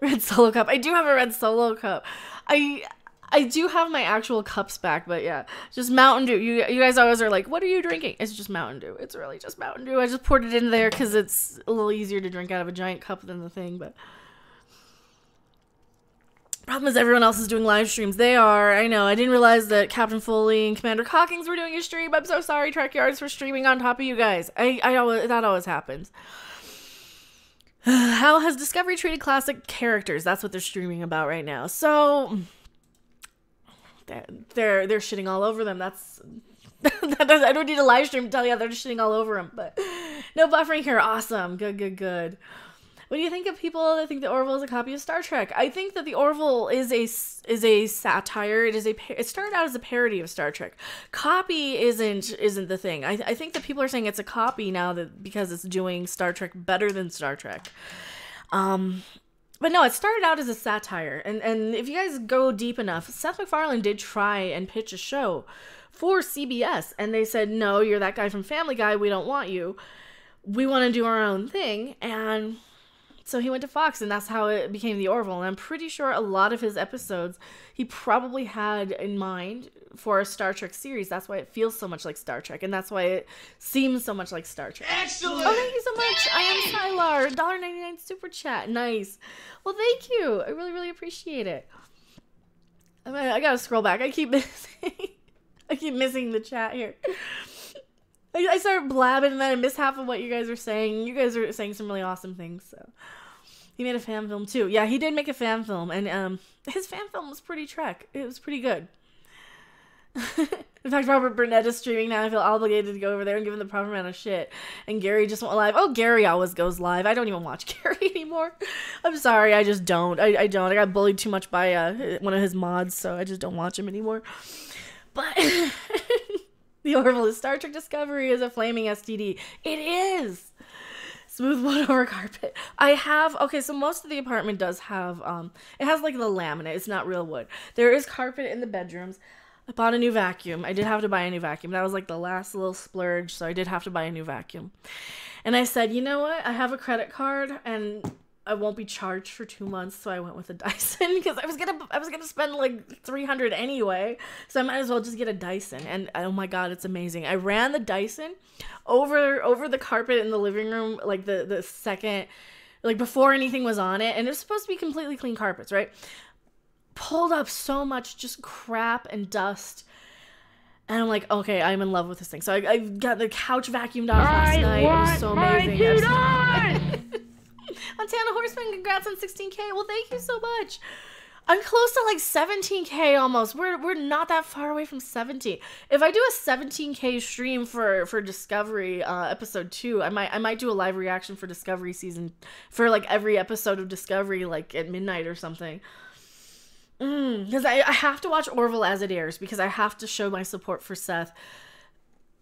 Red Solo cup. I do have a red Solo cup. I do have my actual cups back, but yeah, just Mountain Dew. You guys always are like, what are you drinking? It's just Mountain Dew. It's really just Mountain Dew. I just poured it in there because it's a little easier to drink out of a giant cup than the thing, but problem is everyone else is doing live streams. They are. I know. I didn't realize that Captain Foley and Commander Cockings were doing a stream. I'm so sorry, Trekyards, for streaming on top of you guys. That always happens. How has Discovery treated classic characters? That's what they're streaming about right now. So they're shitting all over them. That's I don't need a live stream to tell you they're just shitting all over them. But no buffering here. Awesome. Good. What do you think of people that think that Orville is a copy of Star Trek? I think that the Orville is a satire. It started out as a parody of Star Trek. Copy isn't the thing. I think that people are saying it's a copy now because it's doing Star Trek better than Star Trek. But no, it started out as a satire. And if you guys go deep enough, Seth MacFarlane did try and pitch a show for CBS, and they said, no, you're that guy from Family Guy. We don't want you. We want to do our own thing. And so he went to Fox, and that's how it became the Orville. And I'm pretty sure a lot of his episodes he probably had in mind for a Star Trek series. That's why it feels so much like Star Trek, and that's why it seems so much like Star Trek. Excellent! Oh, thank you so much. I am Sylar. $1.99 super chat. Nice. Well, thank you. I really, really appreciate it. I gotta scroll back. I keep missing the chat here. I started blabbing, and then I missed half of what you guys are saying. You guys are saying some really awesome things, so He made a fan film too. Yeah, he did make a fan film, and his fan film was pretty Trek. It was pretty good. In fact, Robert Burnett is streaming now. I feel obligated to go over there and give him the proper amount of shit. And Gary just went live. Oh, Gary always goes live. I don't even watch Gary anymore. I'm sorry, I just don't. I don't. I got bullied too much by one of his mods, so I just don't watch him anymore. But the Orville is Star Trek Discovery is a flaming STD. It is. Smooth wood over carpet. Okay, so most of the apartment does have, it has like the laminate. It's not real wood. There is carpet in the bedrooms. I bought a new vacuum. I did have to buy a new vacuum. That was like the last little splurge, so I did have to buy a new vacuum. And I said, you know what? I have a credit card, and I won't be charged for 2 months, so I went with a Dyson because I was gonna spend like $300 anyway, so I might as well just get a Dyson. And oh my god, it's amazing. I ran the Dyson over the carpet in the living room, like the second, like before anything was on it, and it was supposed to be completely clean carpets, right? Pulled up so much just crap and dust, and I'm like, okay, I'm in love with this thing. So I got the couch vacuumed off last night. It was so amazing. Montana Horseman, congrats on 16K. Well, thank you so much. I'm close to like 17K almost. We're not that far away from 17. If I do a 17K stream for Discovery episode 2, I might do a live reaction for Discovery season, for like every episode of Discovery, like at midnight or something. Because I have to watch Orville as it airs, because I have to show my support for Seth.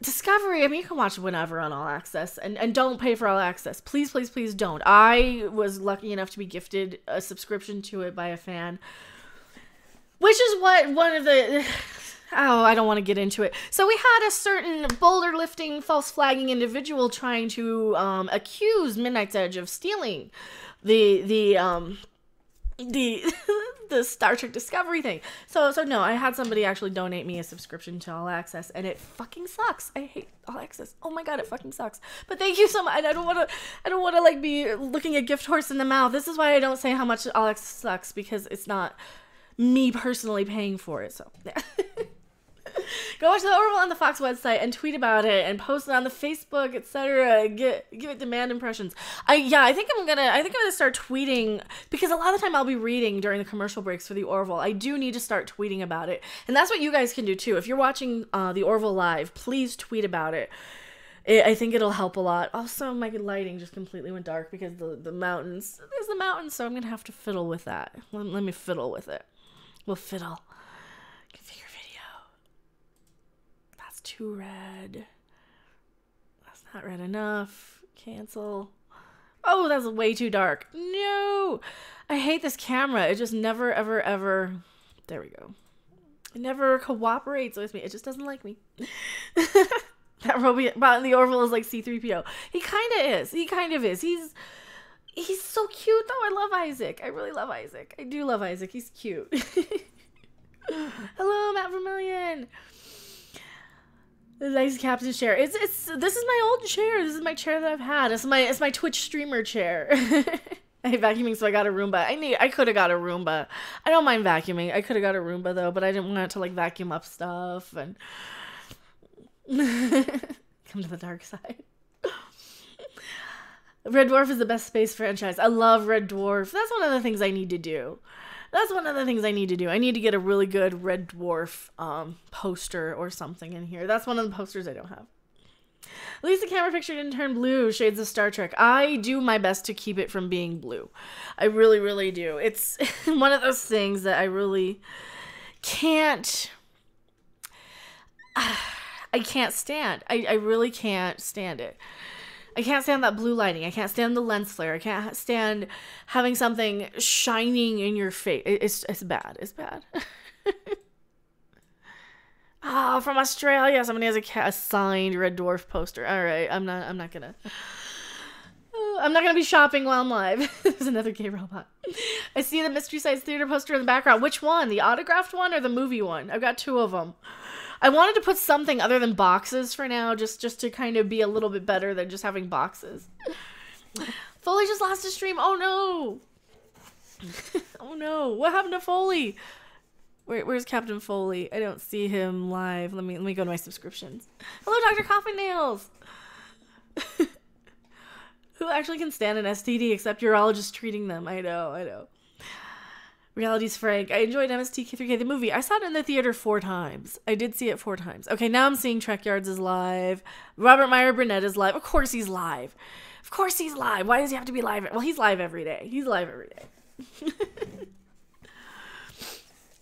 Discovery, I mean, you can watch whenever on All Access, and don't pay for All Access. Please, please, please don't. I was lucky enough to be gifted a subscription to it by a fan, which is what one of the... Oh, I don't want to get into it. So we had a certain boulder lifting, false flagging individual trying to accuse Midnight's Edge of stealing the Star Trek Discovery thing. So no, I had somebody actually donate me a subscription to All Access, and it fucking sucks. I hate All Access. Oh my god, it fucking sucks. But thank you so much. I don't want to like be looking a gift horse in the mouth. This is why I don't say how much All Access sucks, because it's not me personally paying for it. So yeah. Go watch the Orville on the Fox website and tweet about it and post it on the Facebook, etc. Give it demand impressions. I think I'm gonna start tweeting, because a lot of the time I'll be reading during the commercial breaks for the Orville. I do need to start tweeting about it, and that's what you guys can do too. If you're watching the Orville live, please tweet about it. I think it'll help a lot. Also, my lighting just completely went dark because the mountains. There's the mountains, so I'm gonna have to fiddle with that. Let me fiddle with it. We'll fiddle. Configure video. That's too red. That's not red enough. Cancel. Oh, that's way too dark. No! I hate this camera. It just never, ever, ever... There we go. It never cooperates with me. It just doesn't like me. That robot in the Orville is like C-3PO. He kind of is. He kind of is. He's so cute, though. I love Isaac. I really love Isaac. I do love Isaac. He's cute. Hello, Matt Vermillion. The nice captain's chair. This is my old chair. This is my chair that I've had. It's my Twitch streamer chair. I hate vacuuming, so I got a Roomba. I could have got a Roomba. I don't mind vacuuming. I could have got a Roomba though, but I didn't want it to like vacuum up stuff and come to the dark side. Red Dwarf is the best space franchise. I love Red Dwarf. That's one of the things I need to do. I need to get a really good Red Dwarf poster or something in here. That's one of the posters I don't have. At least the camera picture didn't turn blue. Shades of Star Trek. I do my best to keep it from being blue. I really, really do. It's one of those things that I really can't... I can't stand. I really can't stand it. I can't stand that blue lighting. I can't stand the lens flare. I can't stand having something shining in your face. It's bad. It's bad. Oh, from Australia. Somebody has a signed Red Dwarf poster. All right. I'm not gonna be shopping while I'm live. There's another gay robot. I see the Mystery Science Theater poster in the background. Which one? The autographed one or the movie one? I've got two of them. I wanted to put something other than boxes for now, just to kind of be a little bit better than just having boxes. Foley just lost his stream. Oh no. Oh no. What happened to Foley? Where's Captain Foley? I don't see him live. Let me go to my subscriptions. Hello, Dr. Coffin Nails. Who actually can stand an STD except you're all just treating them? I know. Reality's Frank. I enjoyed MST3K, the movie. I saw it in the theater 4 times. I did see it 4 times. Okay, now I'm seeing Trek Yards is live. Robert Meyer Burnett is live. Of course he's live. Why does he have to be live? Well, he's live every day.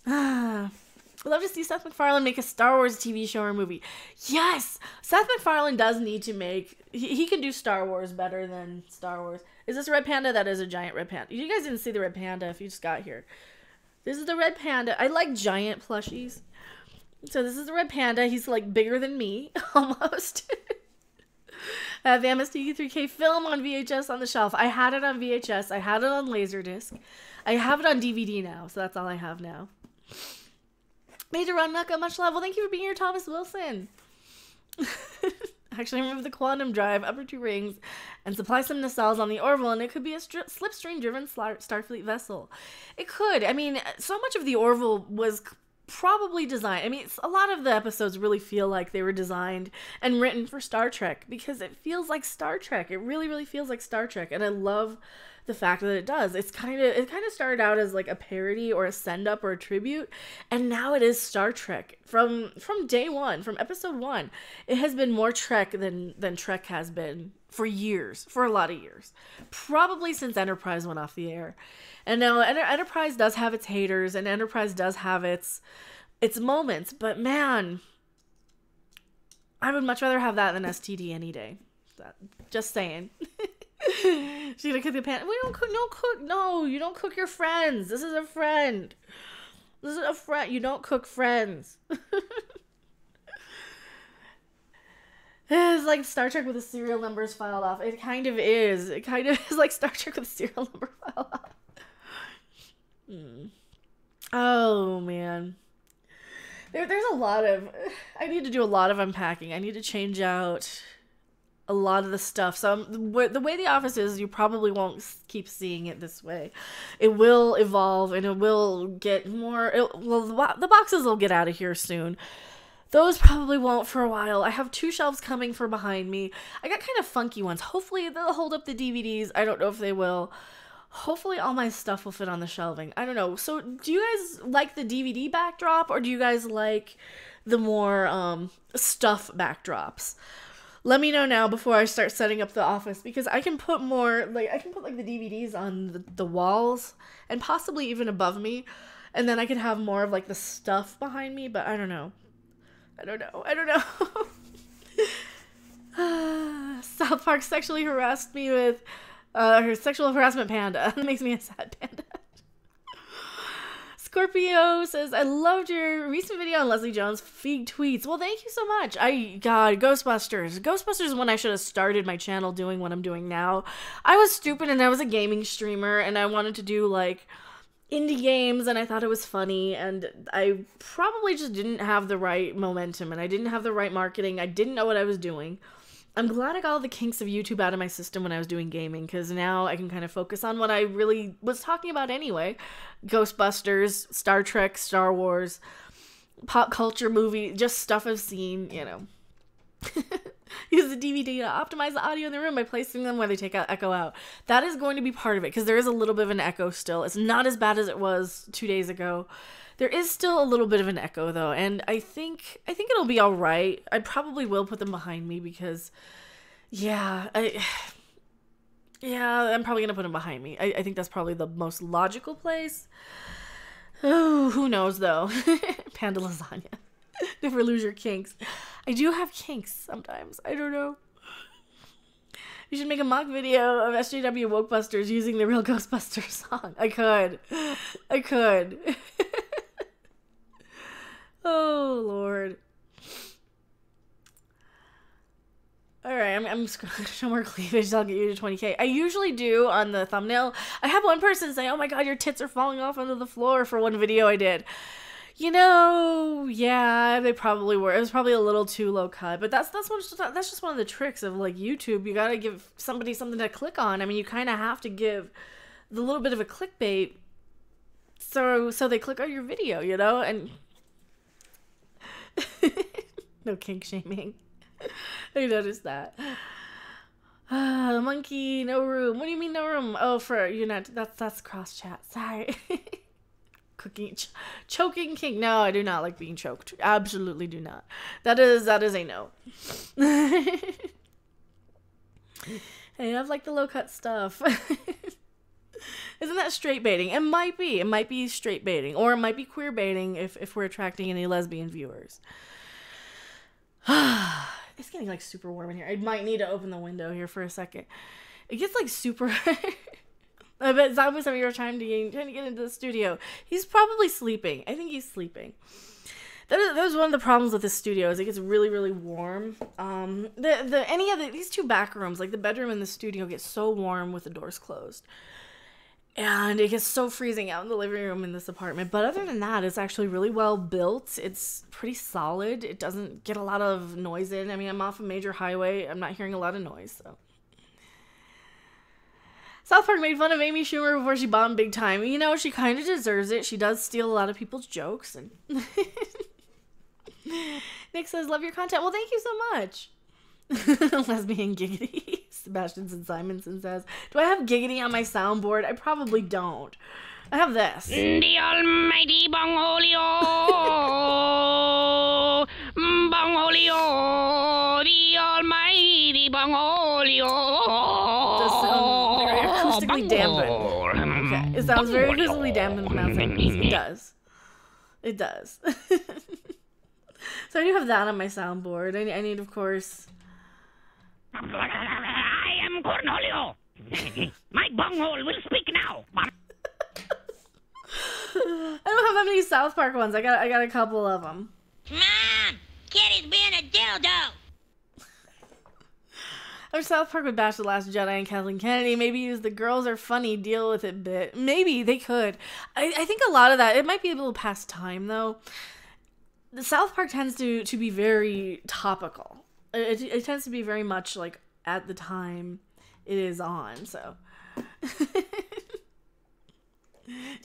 I'd love to see Seth MacFarlane make a Star Wars TV show or movie. Yes! Seth MacFarlane does need to make... He can do Star Wars better than Star Wars. Is this a red panda? That is a giant red panda. You guys didn't see the red panda if you just got here. This is the red panda. I like giant plushies. So this is the red panda. He's like bigger than me, almost. I have the MST3K film on VHS on the shelf. I had it on VHS. I had it on Laserdisc. I have it on DVD now, so that's all I have now. Major Ron Nucka, much love. Well, thank you for being here, Thomas Wilson. Actually, remove the quantum drive, upper 2 rings, and supply some nacelles on the Orville, and it could be a slipstream-driven Starfleet vessel. It could. I mean, so much of the Orville was probably designed. I mean, a lot of the episodes really feel like they were designed and written for Star Trek because it feels like Star Trek. It really, really feels like Star Trek, and I love the fact that it does. It kind of started out as like a parody or a send up or a tribute, and now it is Star Trek from day one, from episode 1. It has been more Trek than Trek has been for a lot of years, probably since Enterprise went off the air. And now Enterprise does have its haters, and Enterprise does have its moments, but man, I would much rather have that than STD any day. Just saying. She's gonna cook the pan. We don't cook. No, you don't cook your friends. This is a friend. You don't cook friends. It's like Star Trek with the serial numbers filed off. It kind of is. It kind of is like Star Trek with the serial number filed off. Oh man. There's a lot of... I need to do a lot of unpacking. I need to change out a lot of the stuff. So the way The Office is, you probably won't keep seeing it this way. It will evolve, and it will get more... the boxes will get out of here soon. Those probably won't for a while. I have 2 shelves coming for behind me. I got kind of funky ones. Hopefully they'll hold up the DVDs. I don't know if they will. Hopefully all my stuff will fit on the shelving. I don't know. So do you guys like the DVD backdrop, or do you guys like the more stuff backdrops? Let me know now before I start setting up the office, because I can put more, like, I can put, like, the DVDs on the walls and possibly even above me, and then I could have more of, like, the stuff behind me, but I don't know. South Park sexually harassed me with her sexual harassment panda. That makes me a sad panda. Scorpio says, I loved your recent video on Leslie Jones' feed tweets. Well, thank you so much. God, Ghostbusters. Ghostbusters is when I should have started my channel doing what I'm doing now. I was stupid, and I was a gaming streamer, and I wanted to do, like, indie games, and I thought it was funny, and I probably just didn't have the right momentum, and I didn't have the right marketing. I didn't know what I was doing. I'm glad I got all the kinks of YouTube out of my system when I was doing gaming, because now I can kind of focus on what I really was talking about anyway. Ghostbusters, Star Trek, Star Wars, pop culture movie, just stuff I've seen, you know. Use the DVD to optimize the audio in the room by placing them where they take out echo out. That is going to be part of it, because there is a little bit of an echo still. It's not as bad as it was 2 days ago. There is still a little bit of an echo, though, and I think it'll be all right. I probably will put them behind me because, I'm probably going to put them behind me. I think that's probably the most logical place. Oh, who knows, though. Panda lasagna. Never lose your kinks. I do have kinks sometimes. I don't know. You should make a mock video of SJW Wokebusters using the real Ghostbusters song. I could. Oh, Lord. Alright, I'm just gonna show more cleavage. I'll get you to 20K. I usually do on the thumbnail. I had one person say, oh my god, your tits are falling off onto the floor for one video I did. You know, yeah, they probably were. It was probably a little too low cut, but that's just one of the tricks of, like, YouTube. You gotta give somebody something to click on. I mean, you kind of have to give the little bit of a clickbait so they click on your video, you know? And no kink shaming. I noticed that. The monkey, no room. What do you mean no room? Oh, for you're not. That's cross chat. Sorry. Choking king. No, I do not like being choked. Absolutely do not. That is a no. Hey, I've like the low cut stuff. Isn't that straight baiting? It might be. It might be straight baiting, or it might be queer baiting if we're attracting any lesbian viewers. It's getting like super warm in here. I might need to open the window here for a second. It gets like super. I bet Zombies have your time to get into the studio. He's probably sleeping. I think he's sleeping. That was one of the problems with this studio is it gets really, really warm. These two back rooms, like the bedroom and the studio, get so warm with the doors closed. And it gets so freezing out in the living room in this apartment. But other than that, it's actually really well built. It's pretty solid. It doesn't get a lot of noise in. I mean, I'm off a major highway. I'm not hearing a lot of noise, so. South Park made fun of Amy Schumer before she bombed big time. You know, she kind of deserves it. She does steal a lot of people's jokes. And Nick says, love your content. Well, thank you so much. Lesbian giggity. Sebastian Simonson says, do I have giggity on my soundboard? I probably don't. I have this. The almighty Bongolio. Bongolio. The almighty Bongolio. Does sound very acoustically dampened. Okay. It sounds very acoustically dampened when I'm saying this. It does. It does. So I do have that on my soundboard. I need, of course... I am Cornholio. My bunghole will speak now. I don't have that many South Park ones. I got a couple of them. Mom, kid is being a dildo. Or South Park would bash The Last Jedi and Kathleen Kennedy. Maybe use the girls are funny, deal with it bit. Maybe they could. I think a lot of that, it might be a little past time though. The South Park tends to be very topical. It tends to be very much like at the time it is on, so.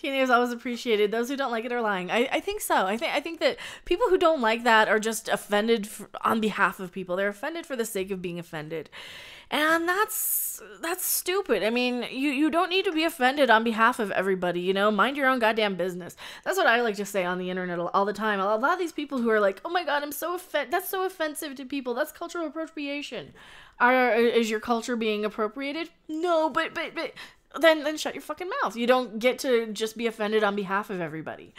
TNA is always appreciated. Those who don't like it are lying. I think so. I think that people who don't like that are just offended on behalf of people. They're offended for the sake of being offended. And that's stupid. I mean, you don't need to be offended on behalf of everybody, you know? Mind your own goddamn business. That's what I like to say on the internet all the time. A lot of these people who are like, oh my god, that's so offensive to people. That's cultural appropriation. Is your culture being appropriated? No, but then shut your fucking mouth. You don't get to just be offended on behalf of everybody.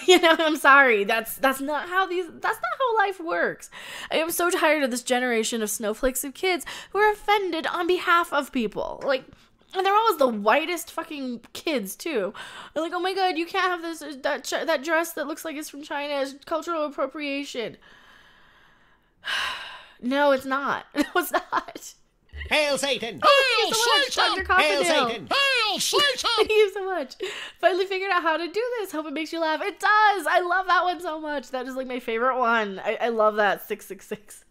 You know, I'm sorry. That's not how life works. I am so tired of this generation of snowflakes of kids who are offended on behalf of people. Like, and they're always the whitest fucking kids too. They're like, oh my god, you can't have that dress that looks like it's from China as cultural appropriation. No, it's not. No, it's not. Hail Satan! Hail Satan! Hail Satan! Hail Satan! Thank you so much. Finally figured out how to do this. Hope it makes you laugh. It does. I love that one so much. That is like my favorite one. I love that. 666.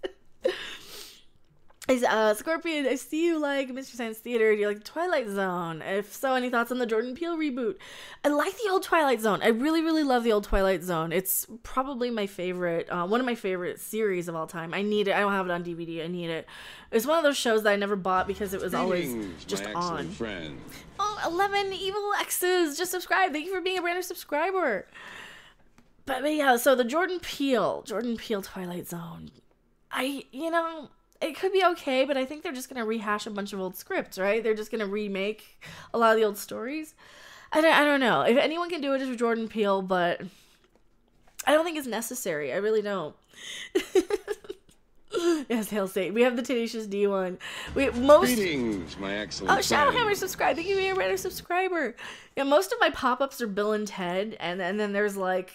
Scorpion, I see you like Mystery Science Theater. Do you like the Twilight Zone? If so, any thoughts on the Jordan Peele reboot? I like the old Twilight Zone. I really, really love the old Twilight Zone. It's probably my favorite, one of my favorite series of all time. I need it. I don't have it on DVD. I need it. It's one of those shows that I never bought because it was always just my on. excellent friend. Oh, 11 evil X's just subscribed. Thank you for being a brand new subscriber. But yeah, so the Jordan Peele Twilight Zone. It could be okay, but I think they're just going to rehash a bunch of old scripts, right? They're just going to remake a lot of the old stories. I don't know. If anyone can do it, it's Jordan Peele, but I don't think it's necessary. I really don't. Yes, Hail State. We have the Tenacious D one. Greetings, my excellent friend. Shadowhammer subscribe. Thank you for being a random subscriber. Yeah, most of my pop-ups are Bill and Ted, and then there's like,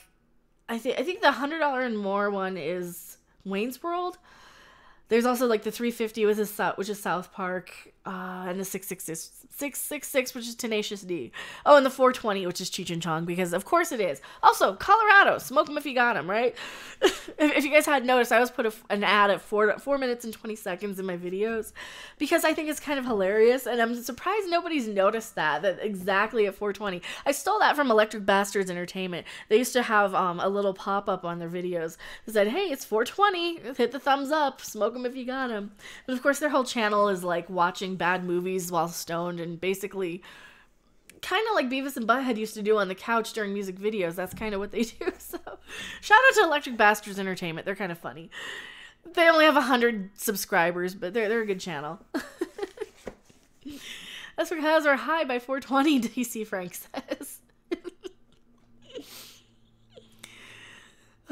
I think the $100 and more one is Wayne's World. There's also like the 350 which is South Park. And the 666, which is Tenacious D. Oh, and the 420, which is Cheech and Chong, because of course it is. Also, Colorado, smoke them if you got them, right? If you guys had noticed, I always put an ad at 4 minutes and 20 seconds in my videos, because I think it's kind of hilarious, and I'm surprised nobody's noticed that exactly at 420. I stole that from Electric Bastards Entertainment. They used to have a little pop-up on their videos that said, hey, it's 420, hit the thumbs up, smoke them if you got them. But of course, their whole channel is like watching bad movies while stoned, and basically kind of like Beavis and Butthead used to do on the couch during music videos. That's kind of what they do. So shout out to Electric Bastards Entertainment. They're kind of funny. They only have 100 subscribers, but they're a good channel. That's because we're high by 420, DC Frank says.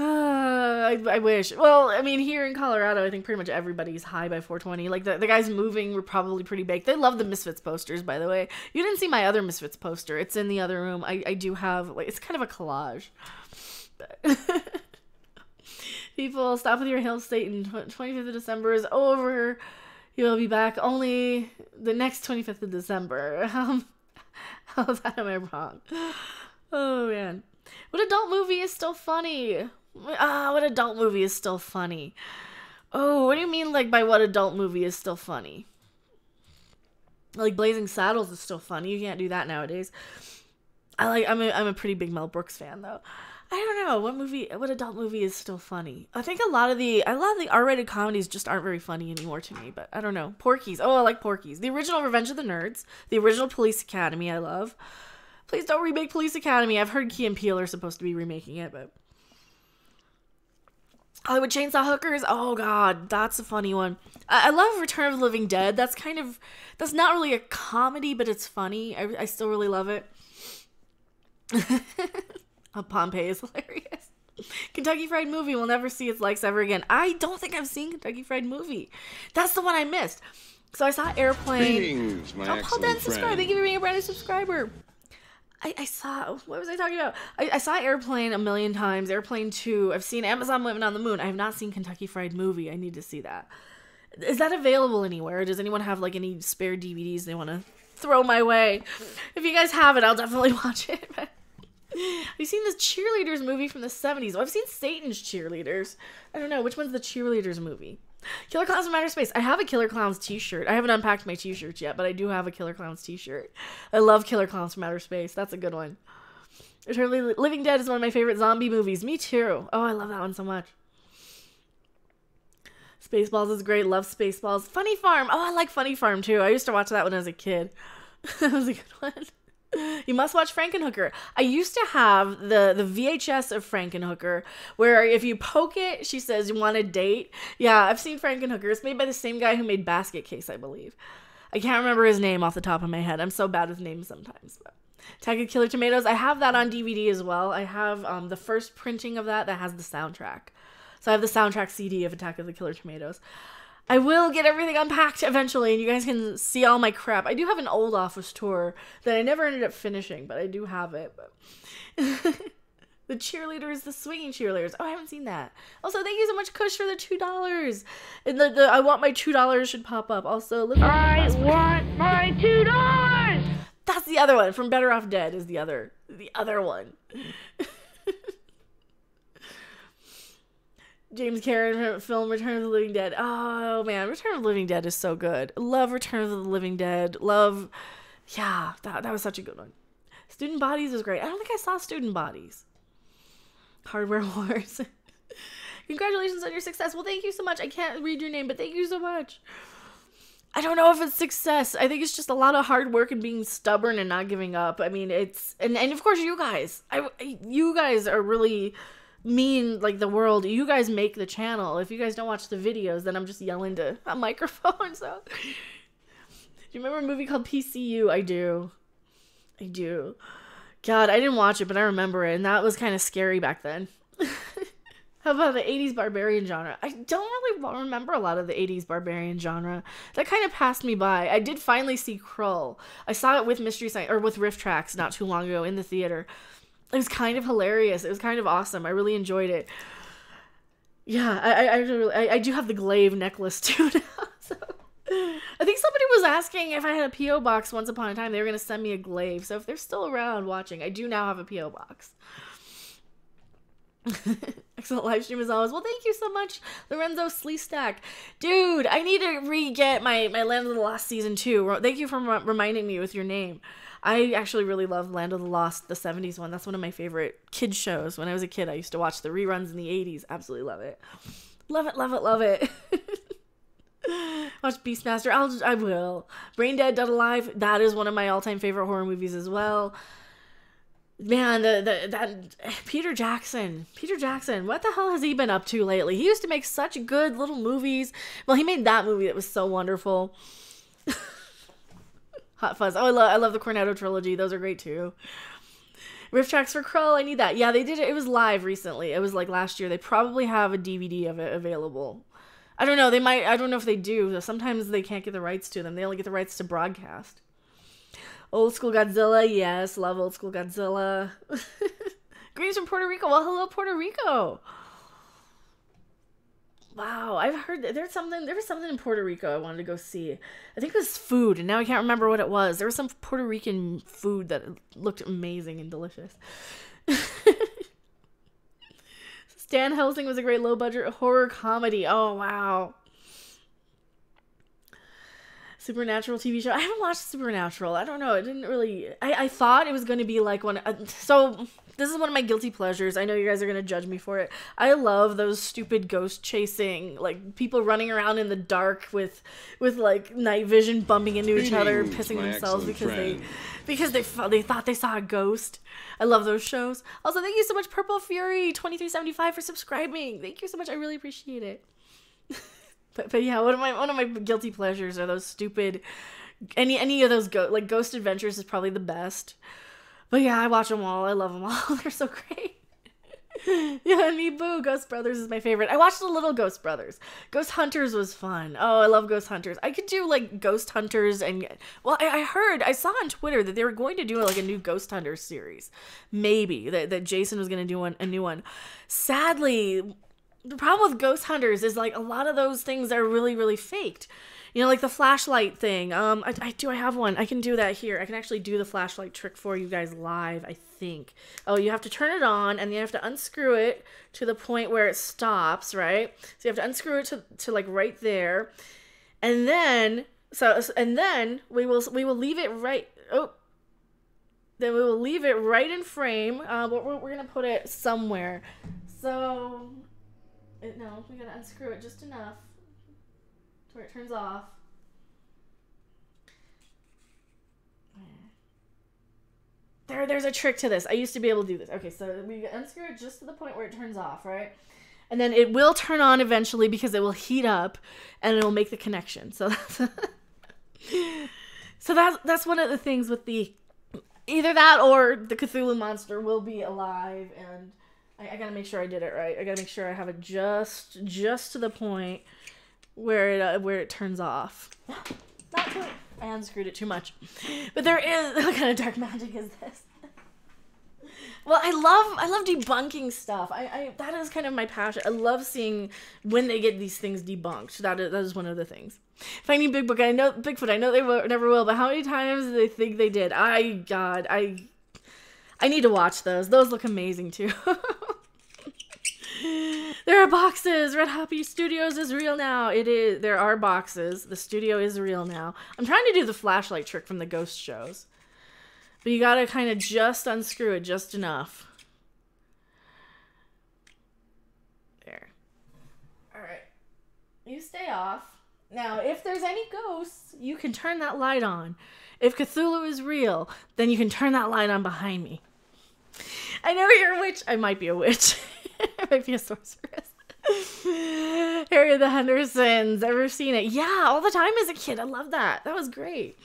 I wish. Well, I mean, here in Colorado, I think pretty much everybody's high by 420. Like, the guys moving were probably pretty baked. They love the Misfits posters, by the way. You didn't see my other Misfits poster. It's in the other room. I do have, like, it's kind of a collage. People, stop with your hail, Satan. 25th of December is over. He will be back only the next 25th of December. How's that? Am I wrong? Oh, man. What adult movie is still funny? What adult movie is still funny? Oh, what do you mean, like, by what adult movie is still funny? Like, Blazing Saddles is still funny. You can't do that nowadays. I'm a pretty big Mel Brooks fan, though. I don't know what adult movie is still funny. I think a lot of the R-rated comedies just aren't very funny anymore to me, but I don't know. Porky's. Oh, I like Porky's. The original Revenge of the Nerds. The original Police Academy I love. Please don't remake Police Academy. I've heard Key and Peele are supposed to be remaking it, but Hollywood Chainsaw Hookers. Oh god, that's a funny one. I love Return of the Living Dead. That's not really a comedy, but it's funny. I still really love it. Pompeii is hilarious. Kentucky Fried Movie will never see its likes ever again. I don't think I've seen Kentucky Fried Movie. That's the one I missed. So I saw Airplane. Greetings, my Paul Den, excellent subscribe. friend. Thank you for being a brand new subscriber. I saw, what was I talking about? I saw Airplane a million times. Airplane 2. I've seen Amazon Women on the Moon. I have not seen Kentucky Fried Movie. I need to see that. Is that available anywhere? Does anyone have like any spare DVDs they want to throw my way? If you guys have it, I'll definitely watch it. I've seen this Cheerleaders movie from the 70s. Oh, I've seen Satan's Cheerleaders. I don't know. Which one's the Cheerleaders movie? Killer Clowns from Outer Space. I have a Killer Clowns t-shirt. I haven't unpacked my t-shirts yet, but I do have a Killer Clowns t-shirt. I love Killer Clowns from Outer Space. That's a good one. Eternally Living Dead is one of my favorite zombie movies. Me too. Oh, I love that one so much. Spaceballs is great. Love Spaceballs. Funny Farm. Oh, I like Funny Farm too. I used to watch that when I was a kid. That was a good one. You must watch Frankenhooker. I used to have the VHS of Frankenhooker, where if you poke it, she says, you want a date? Yeah, I've seen Frankenhooker. It's made by the same guy who made Basket Case, I believe. I can't remember his name off the top of my head. I'm so bad with names sometimes. But Attack of Killer Tomatoes, I have that on DVD as well. I have the first printing of that has the soundtrack. So I have the soundtrack CD of Attack of the Killer Tomatoes. I will get everything unpacked eventually, and you guys can see all my crap. I do have an old office tour that I never ended up finishing, but I do have it. But the cheerleaders, the swinging cheerleaders. Oh, I haven't seen that. Also, thank you so much, Kush, for the $2. And the I want my $2 should pop up. Also, look. I want my $2! That's the other one. From Better Off Dead is the other one. James Cameron film Return of the Living Dead. Oh man, Return of the Living Dead is so good. Love Return of the Living Dead. Love, yeah, that was such a good one. Student Bodies is great. I don't think I saw Student Bodies. Hardware Wars. Congratulations on your success. Well, thank you so much. I can't read your name, but thank you so much. I don't know if it's success. I think it's just a lot of hard work and being stubborn and not giving up. I mean, it's and of course you guys. You guys are really mean, like the world. You guys make the channel. If you guys don't watch the videos, then I'm just yelling to a microphone. So do you remember a movie called PCU? I do. God, I didn't watch it, but I remember it, and that was kind of scary back then. How about the 80s barbarian genre? I don't really remember a lot of the 80s barbarian genre. That kind of passed me by. I did finally see Krull. I saw it with Mystery Science, or with Riff Tracks not too long ago in the theater. It was kind of hilarious. It was kind of awesome. I really enjoyed it. Yeah, I do have the glaive necklace too now. So I think somebody was asking if I had a P.O. box once upon a time. They were going to send me a glaive. So if they're still around watching, I do now have a P.O. box. Excellent live stream as always. Well, thank you so much, Lorenzo Sleestack. Dude, I need to re-get my Land of the Lost Season 2. Thank you for reminding me with your name. I actually really love Land of the Lost, the 70s one. That's one of my favorite kid shows. When I was a kid, I used to watch the reruns in the 80s. Absolutely love it. Love it, love it, love it. Watch Beastmaster. I will. Brain Dead, Dead Alive. That is one of my all-time favorite horror movies as well. Man, that Peter Jackson. What the hell has he been up to lately? He used to make such good little movies. Well, he made that movie that was so wonderful. Hot Fuzz. Oh, I love the Cornetto trilogy. Those are great too. Riff Tracks for Krull. I need that. Yeah, they did it. It was live recently. It was like last year. They probably have a DVD of it available. I don't know. They might. I don't know if they do. Sometimes they can't get the rights to them. They only get the rights to broadcast. Old School Godzilla, yes, love Old School Godzilla. Greetings from Puerto Rico. Well, hello, Puerto Rico. Wow, I've heard that there was something in Puerto Rico I wanted to go see. I think it was food, and now I can't remember what it was. There was some Puerto Rican food that looked amazing and delicious. Stan Helsing was a great low-budget horror comedy. Oh, wow. Supernatural TV show. I haven't watched Supernatural. I don't know. It didn't really... I thought it was going to be like one... So, this is one of my guilty pleasures. I know you guys are going to judge me for it. I love those stupid ghost chasing, like, people running around in the dark with like, night vision bumping into each other, pissing themselves because they thought they saw a ghost. I love those shows. Also, thank you so much, Purple Fury 2375 for subscribing. Thank you so much. I really appreciate it. But yeah, one of my guilty pleasures are those stupid, any of those like Ghost Adventures is probably the best. But yeah, I watch them all. I love them all. They're so great. Yeah, me boo. Ghost Brothers is my favorite. I watched the Little Ghost Brothers. Ghost Hunters was fun. Oh, I love Ghost Hunters. I could do like Ghost Hunters and I saw on Twitter that they were going to do like a new Ghost Hunters series. Maybe that Jason was going to do a new one. Sadly, the problem with Ghost Hunters is like a lot of those things are really, really faked. You know, like the flashlight thing. I have one. I can do that here. I can actually do the flashlight trick for you guys live, I think. Oh, you have to turn it on and you have to unscrew it to the point where it stops, right? So you have to unscrew it to like right there. And then we will leave it right. Oh. Then we will leave it right in frame. We're going to put it somewhere. So no, we got to unscrew it just enough to where it turns off. There's a trick to this. I used to be able to do this. Okay, so we unscrew it just to the point where it turns off, right? And then it will turn on eventually because it will heat up and it will make the connection. So that's one of the things with the either that or the Cthulhu monster will be alive, and I gotta make sure I did it right. I gotta make sure I have it just to the point where it turns off. Not too. I unscrewed it too much. But there is... What kind of dark magic is this? Well, I love debunking stuff. I that is kind of my passion. I love seeing when they get these things debunked. That is one of the things. Finding Bigfoot, I know they never will, but how many times do they think they did? I need to watch those. Those look amazing too. There are boxes. Red Harpy Studios is real now. It is. There are boxes. The studio is real now. I'm trying to do the flashlight trick from the ghost shows. But you gotta kind of just unscrew it just enough. There. Alright. You stay off. Now, if there's any ghosts, you can turn that light on. If Cthulhu is real, then you can turn that light on behind me. I know you're a witch. I might be a witch. I might be a sorceress. Harry the Hendersons. Ever seen it? Yeah, all the time as a kid. I love that. That was great.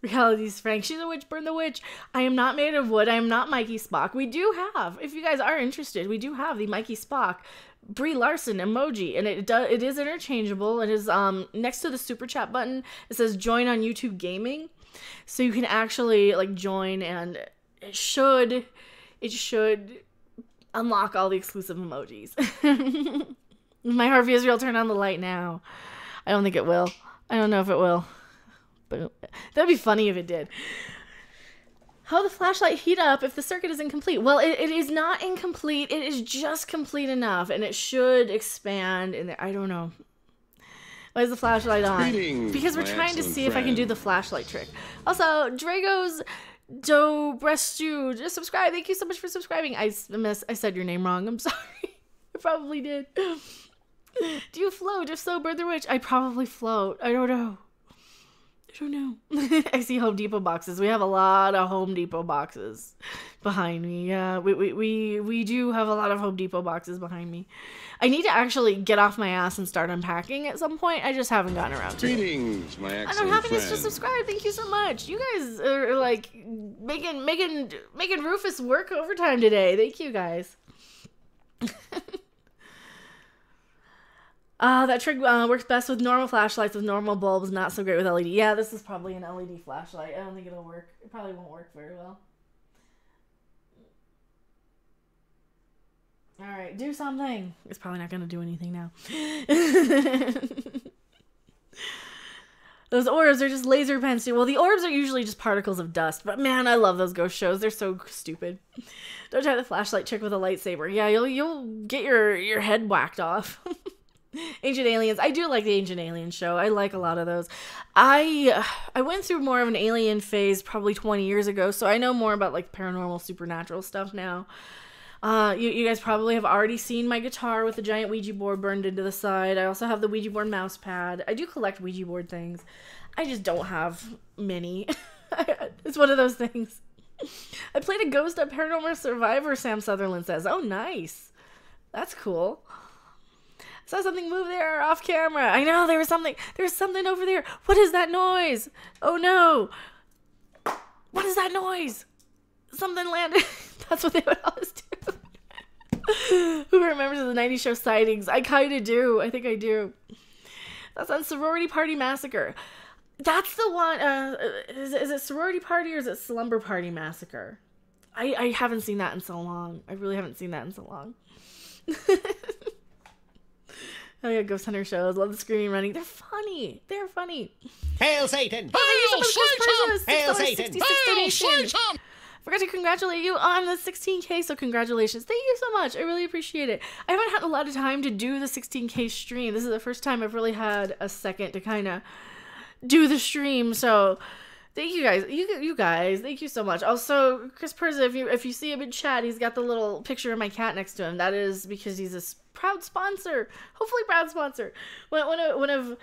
Reality's Frank. She's a witch. Burn the witch. I am not made of wood. I am not Mikey Spock. We do have, if you guys are interested, we do have the Mikey Spock Brie Larson emoji, and it is interchangeable. It is next to the super chat button. It says join on YouTube Gaming, so you can actually like join, and it should unlock all the exclusive emojis. My Harvey Israel, turn on the light now. I don't think it will. I don't know if it will. But that'd be funny if it did. How the flashlight heat up if the circuit is incomplete? Well, it is not incomplete. It is just complete enough, and it should expand in there. I don't know. Why is the flashlight on? Because we're trying to see if I can do the flashlight trick. Also, Drago's Do Brestu, just subscribe. Thank you so much for subscribing. I said your name wrong. I'm sorry. I probably did. Do you float? If so, bird the witch. I probably float. I don't know. I see Home Depot boxes. We have a lot of Home Depot boxes behind me. Yeah, we do have a lot of Home Depot boxes behind me. I need to actually get off my ass and start unpacking at some point. I just haven't gotten around to it. My and I'm happy to subscribe. Thank you so much. You guys are like making Rufus work overtime today. Thank you guys. That trick works best with normal flashlights, with normal bulbs, not so great with LED. Yeah, this is probably an LED flashlight. I don't think it'll work. It probably won't work very well. Alright, do something. It's probably not going to do anything now. Those orbs are just laser pens too. Well, the orbs are usually just particles of dust. But man, I love those ghost shows. They're so stupid. Don't try the flashlight trick with a lightsaber. Yeah, you'll get your head whacked off. Ancient Aliens. I do like the Ancient Aliens show. I like a lot of those. I went through more of an alien phase probably 20 years ago, so I know more about like paranormal, supernatural stuff now. You guys probably have already seen my guitar with the giant Ouija board burned into the side. I also have the Ouija board mouse pad. I do collect Ouija board things. I just don't have many. It's one of those things. I played a ghost at Paranormal Survivor, Sam Sutherland says. Oh, nice. That's cool. Saw something move there off camera. I know there was something over there. What is that noise? Oh no. What is that noise? Something landed. That's what they would always do. Who remembers the 90s show Sightings? I kind of do. I think I do. That's on Sorority Party Massacre. That's the one. Is it Sorority Party or is it Slumber Party Massacre? I haven't seen that in so long. I really haven't seen that in so long. Oh yeah, Ghost Hunter shows. Love the screaming, running. They're funny. Hail Satan! Hail Satan! Hail Satan! Hail Satan! Forgot to congratulate you on the 16K, so congratulations. Thank you so much. I really appreciate it. I haven't had a lot of time to do the 16K stream. This is the first time I've really had a second to kind of do the stream, so thank you guys. You guys, thank you so much. Also, Chris Perza, if you see him in chat, he's got the little picture of my cat next to him. That is because he's a proud sponsor. Hopefully proud sponsor. One of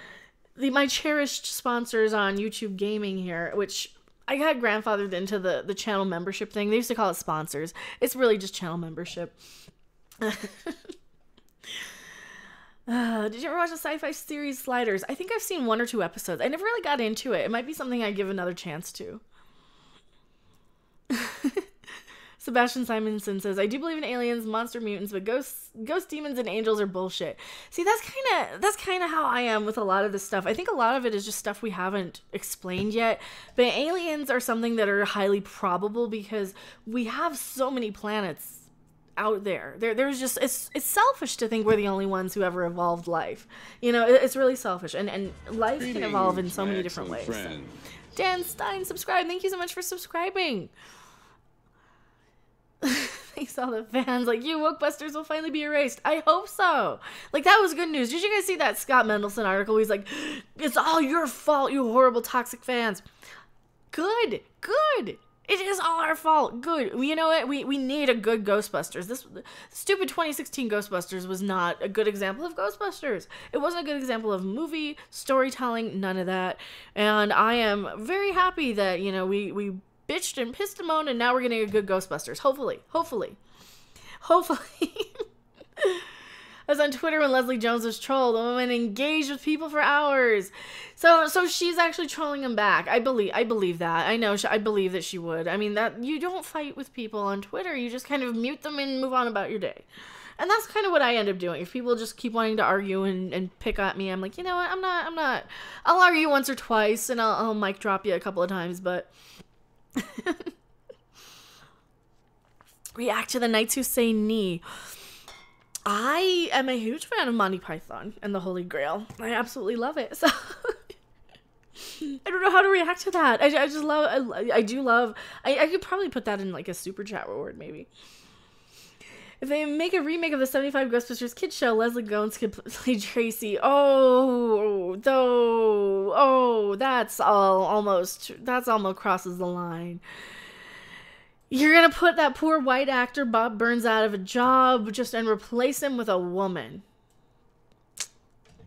my cherished sponsors on YouTube Gaming here, which I got grandfathered into the channel membership thing. They used to call it sponsors. It's really just channel membership. Did you ever watch the sci-fi series Sliders? I think I've seen 1 or 2 episodes. I never really got into it. It might be something I give another chance to. Sebastian Simonson says, I do believe in aliens, monster mutants, but ghost demons and angels are bullshit. See, that's kind of how I am with a lot of this stuff. I think a lot of it is just stuff we haven't explained yet. But aliens are something that are highly probable because we have so many planets out there. There's just it's selfish to think we're the only ones who ever evolved life. You know, it's really selfish, and life can evolve in so many different ways. So. Dan Stein, subscribe. Thank you so much for subscribing. Thanks all the fans. Like, you Wokebusters will finally be erased. I hope so. Like, that was good news. Did you guys see that Scott Mendelson article? He's like, it's all your fault, you horrible toxic fans. Good. It is all our fault. Good. You know what? We need a good Ghostbusters. This stupid 2016 Ghostbusters was not a good example of Ghostbusters. It wasn't a good example of movie, storytelling, none of that. And I am very happy that, you know, we bitched and pissed and moaned, and now we're getting a good Ghostbusters. Hopefully. I was on Twitter when Leslie Jones was trolled. The woman engaged with people for hours. So she's actually trolling him back. I believe that. I know. I believe that she would. I mean, that you don't fight with people on Twitter. You just kind of mute them and move on about your day. And that's kind of what I end up doing. If people just keep wanting to argue and pick at me, I'm like, you know what? I'm not. I'll argue once or twice, and I'll mic drop you a couple of times, but react to the Knights Who Say Knee. I am a huge fan of Monty Python and the Holy Grail. I absolutely love it. So I don't know how to react to that. I just love, I do love, I could probably put that in like a super chat reward maybe. If they make a remake of the 75 Ghostbusters kids show, Leslie Jones could play Tracy. That's almost crosses the line. You're gonna put that poor white actor Bob Burns out of a job and replace him with a woman.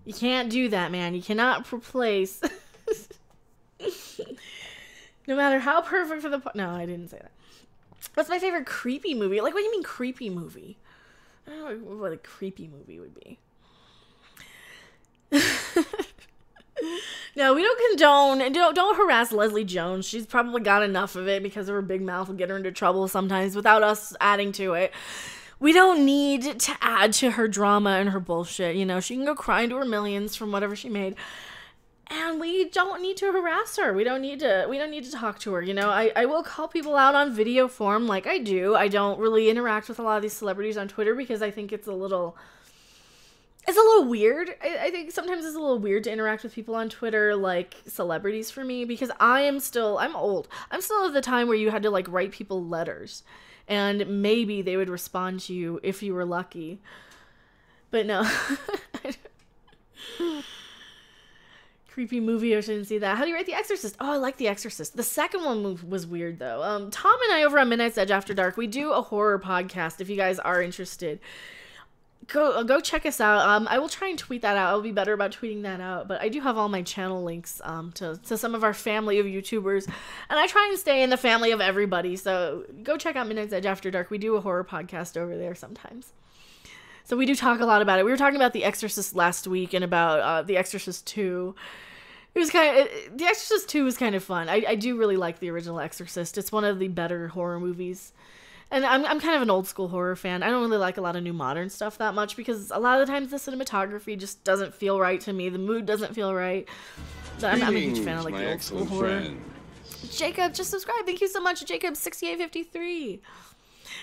You can't do that, man. You cannot replace. No matter how perfect for the no, I didn't say that. What's my favorite creepy movie? Like, what do you mean creepy movie? I don't know what a creepy movie would be. No, we don't condone, don't harass Leslie Jones. She's probably got enough of it because of her big mouth will get her into trouble sometimes without us adding to it. We don't need to add to her drama and her bullshit. You know, she can go cry into her millions from whatever she made. And we don't need to harass her. We don't need to talk to her. You know, I will call people out on video form like I do. I don't really interact with a lot of these celebrities on Twitter because I think it's a little weird. I think sometimes it's a little weird to interact with people on Twitter like celebrities for me because I'm old. I'm still at the time where you had to like write people letters and maybe they would respond to you if you were lucky. But no. Creepy movie, I shouldn't see that. How do you rate The Exorcist? Oh, I like The Exorcist. The second one was weird, though. Tom and I over on Midnight's Edge After Dark, we do a horror podcast if you guys are interested. Go check us out. I will try and tweet that out. I'll be better about tweeting that out. But I do have all my channel links to some of our family of YouTubers. And I try and stay in the family of everybody. So go check out Midnight's Edge After Dark. We do a horror podcast over there sometimes. So we do talk a lot about it. We were talking about The Exorcist last week and about The Exorcist 2. It was The Exorcist 2 was kind of fun. I do really like the original Exorcist. It's one of the better horror movies. And I'm kind of an old school horror fan. I don't really like a lot of new modern stuff that much because a lot of the times the cinematography just doesn't feel right to me. The mood doesn't feel right. So I'm a huge fan of like the old school horror. Friend. Jacob, just subscribe. Thank you so much, Jacob6853.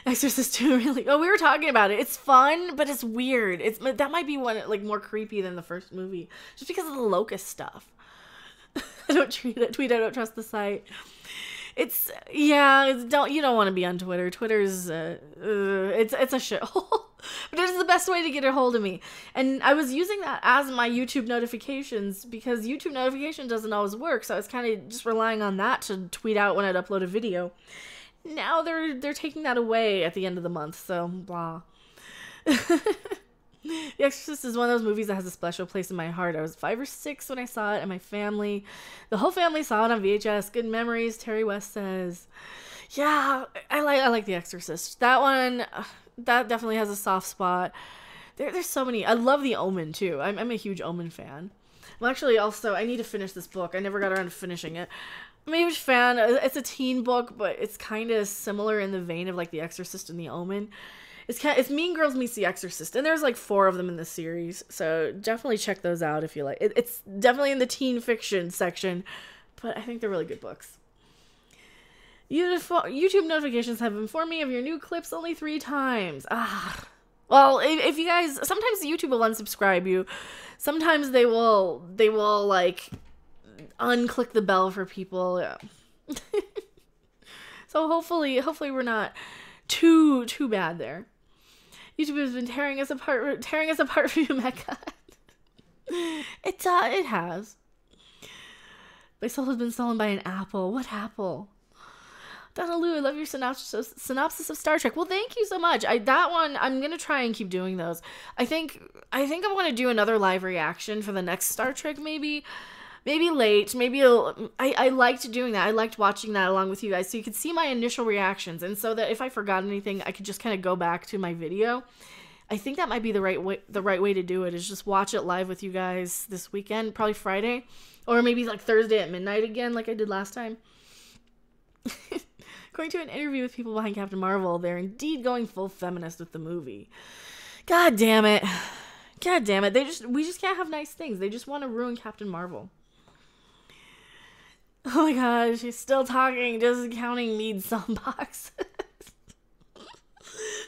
Exorcist 2 really. Oh, we were talking about it. It's fun, but it's weird. That might be one like more creepy than the first movie, just because of the locust stuff. I don't tweet. I don't trust the site. You don't want to be on Twitter. Twitter's it's a shithole. But it's the best way to get a hold of me. And I was using that as my YouTube notifications because YouTube notification doesn't always work, so I was kind of just relying on that to tweet out when I'd upload a video. Now they're taking that away at the end of the month, so blah. The Exorcist is one of those movies that has a special place in my heart. I was 5 or 6 when I saw it, and my family, the whole family saw it on VHS. Good memories, Terry West says. Yeah, I like The Exorcist. That one, that definitely has a soft spot. There's so many. I love The Omen, too. I'm a huge Omen fan. Well, actually, also, I need to finish this book. I never got around to finishing it. I'm a huge fan. It's a teen book, but it's kind of similar in the vein of, like, The Exorcist and The Omen. It's Mean Girls meets The Exorcist, and there's like 4 of them in the series, so definitely check those out if you like. It's definitely in the teen fiction section, but I think they're really good books. YouTube notifications have informed me of your new clips only 3 times. Well, if you guys, sometimes YouTube will unsubscribe you. Sometimes they will like unclick the bell for people. Yeah. So hopefully we're not too bad there. YouTube has been tearing us apart from you, Mecca. It has. My soul has been stolen by an apple. What apple? Donna Lou, I love your synopsis of Star Trek. Well, thank you so much. That one, I'm gonna try and keep doing those. I think I'm gonna do another live reaction for the next Star Trek, maybe late. I liked doing that. I liked watching that along with you guys, so you could see my initial reactions, and so that if I forgot anything, I could just kind of go back to my video. I think that might be the right way to do it, is just watch it live with you guys this weekend, probably Friday, or maybe like Thursday at midnight again, like I did last time. According to an interview with people behind Captain Marvel, they're indeed going full feminist with the movie. God damn it. We just can't have nice things. They just want to ruin Captain Marvel. Oh my god, she's still talking, just counting Mead's song box.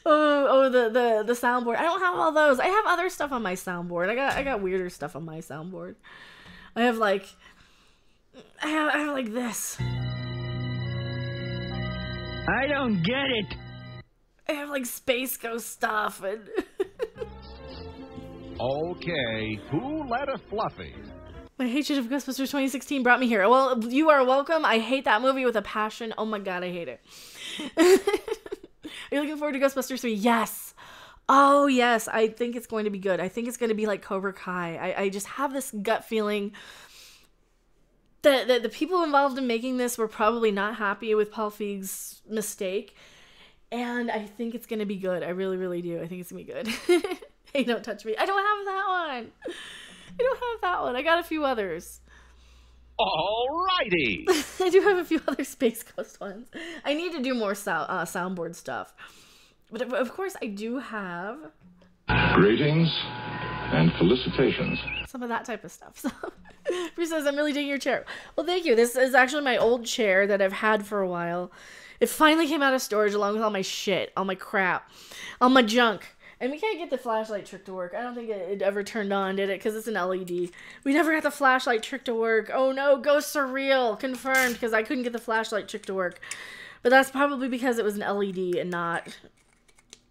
oh Oh, the soundboard. I don't have all those. I have other stuff on my soundboard. I got weirder stuff on my soundboard. I have like this. I don't get it. I have like Space Ghost stuff and Okay, who let a Fluffy? my hatred of Ghostbusters 2016 brought me here. Well, you are welcome. I hate that movie with a passion. Oh my god, I hate it. Are you looking forward to Ghostbusters 3? Yes. Oh yes, I think it's going to be good. I think it's going to be like Cobra Kai. I just have this gut feeling that the people involved in making this were probably not happy with Paul Feig's mistake. And I think it's going to be good. I really, really do. I think it's going to be good. Hey, don't touch me. I don't have that one. I don't have that one. I got a few others. Alrighty. I do have a few other Space Ghost ones. I need to do more soundboard stuff. But of course, I do have Greetings and felicitations. some of that type of stuff. So, Bruce says, I'm really digging your chair. Well, thank you. This is actually my old chair that I've had for a while. It finally came out of storage along with all my shit, all my crap, all my junk. And we can't get the flashlight trick to work. I don't think it ever turned on, did it? Because it's an LED. We never got the flashlight trick to work. Oh no, ghosts are real. Confirmed, because I couldn't get the flashlight trick to work. But that's probably because it was an LED and not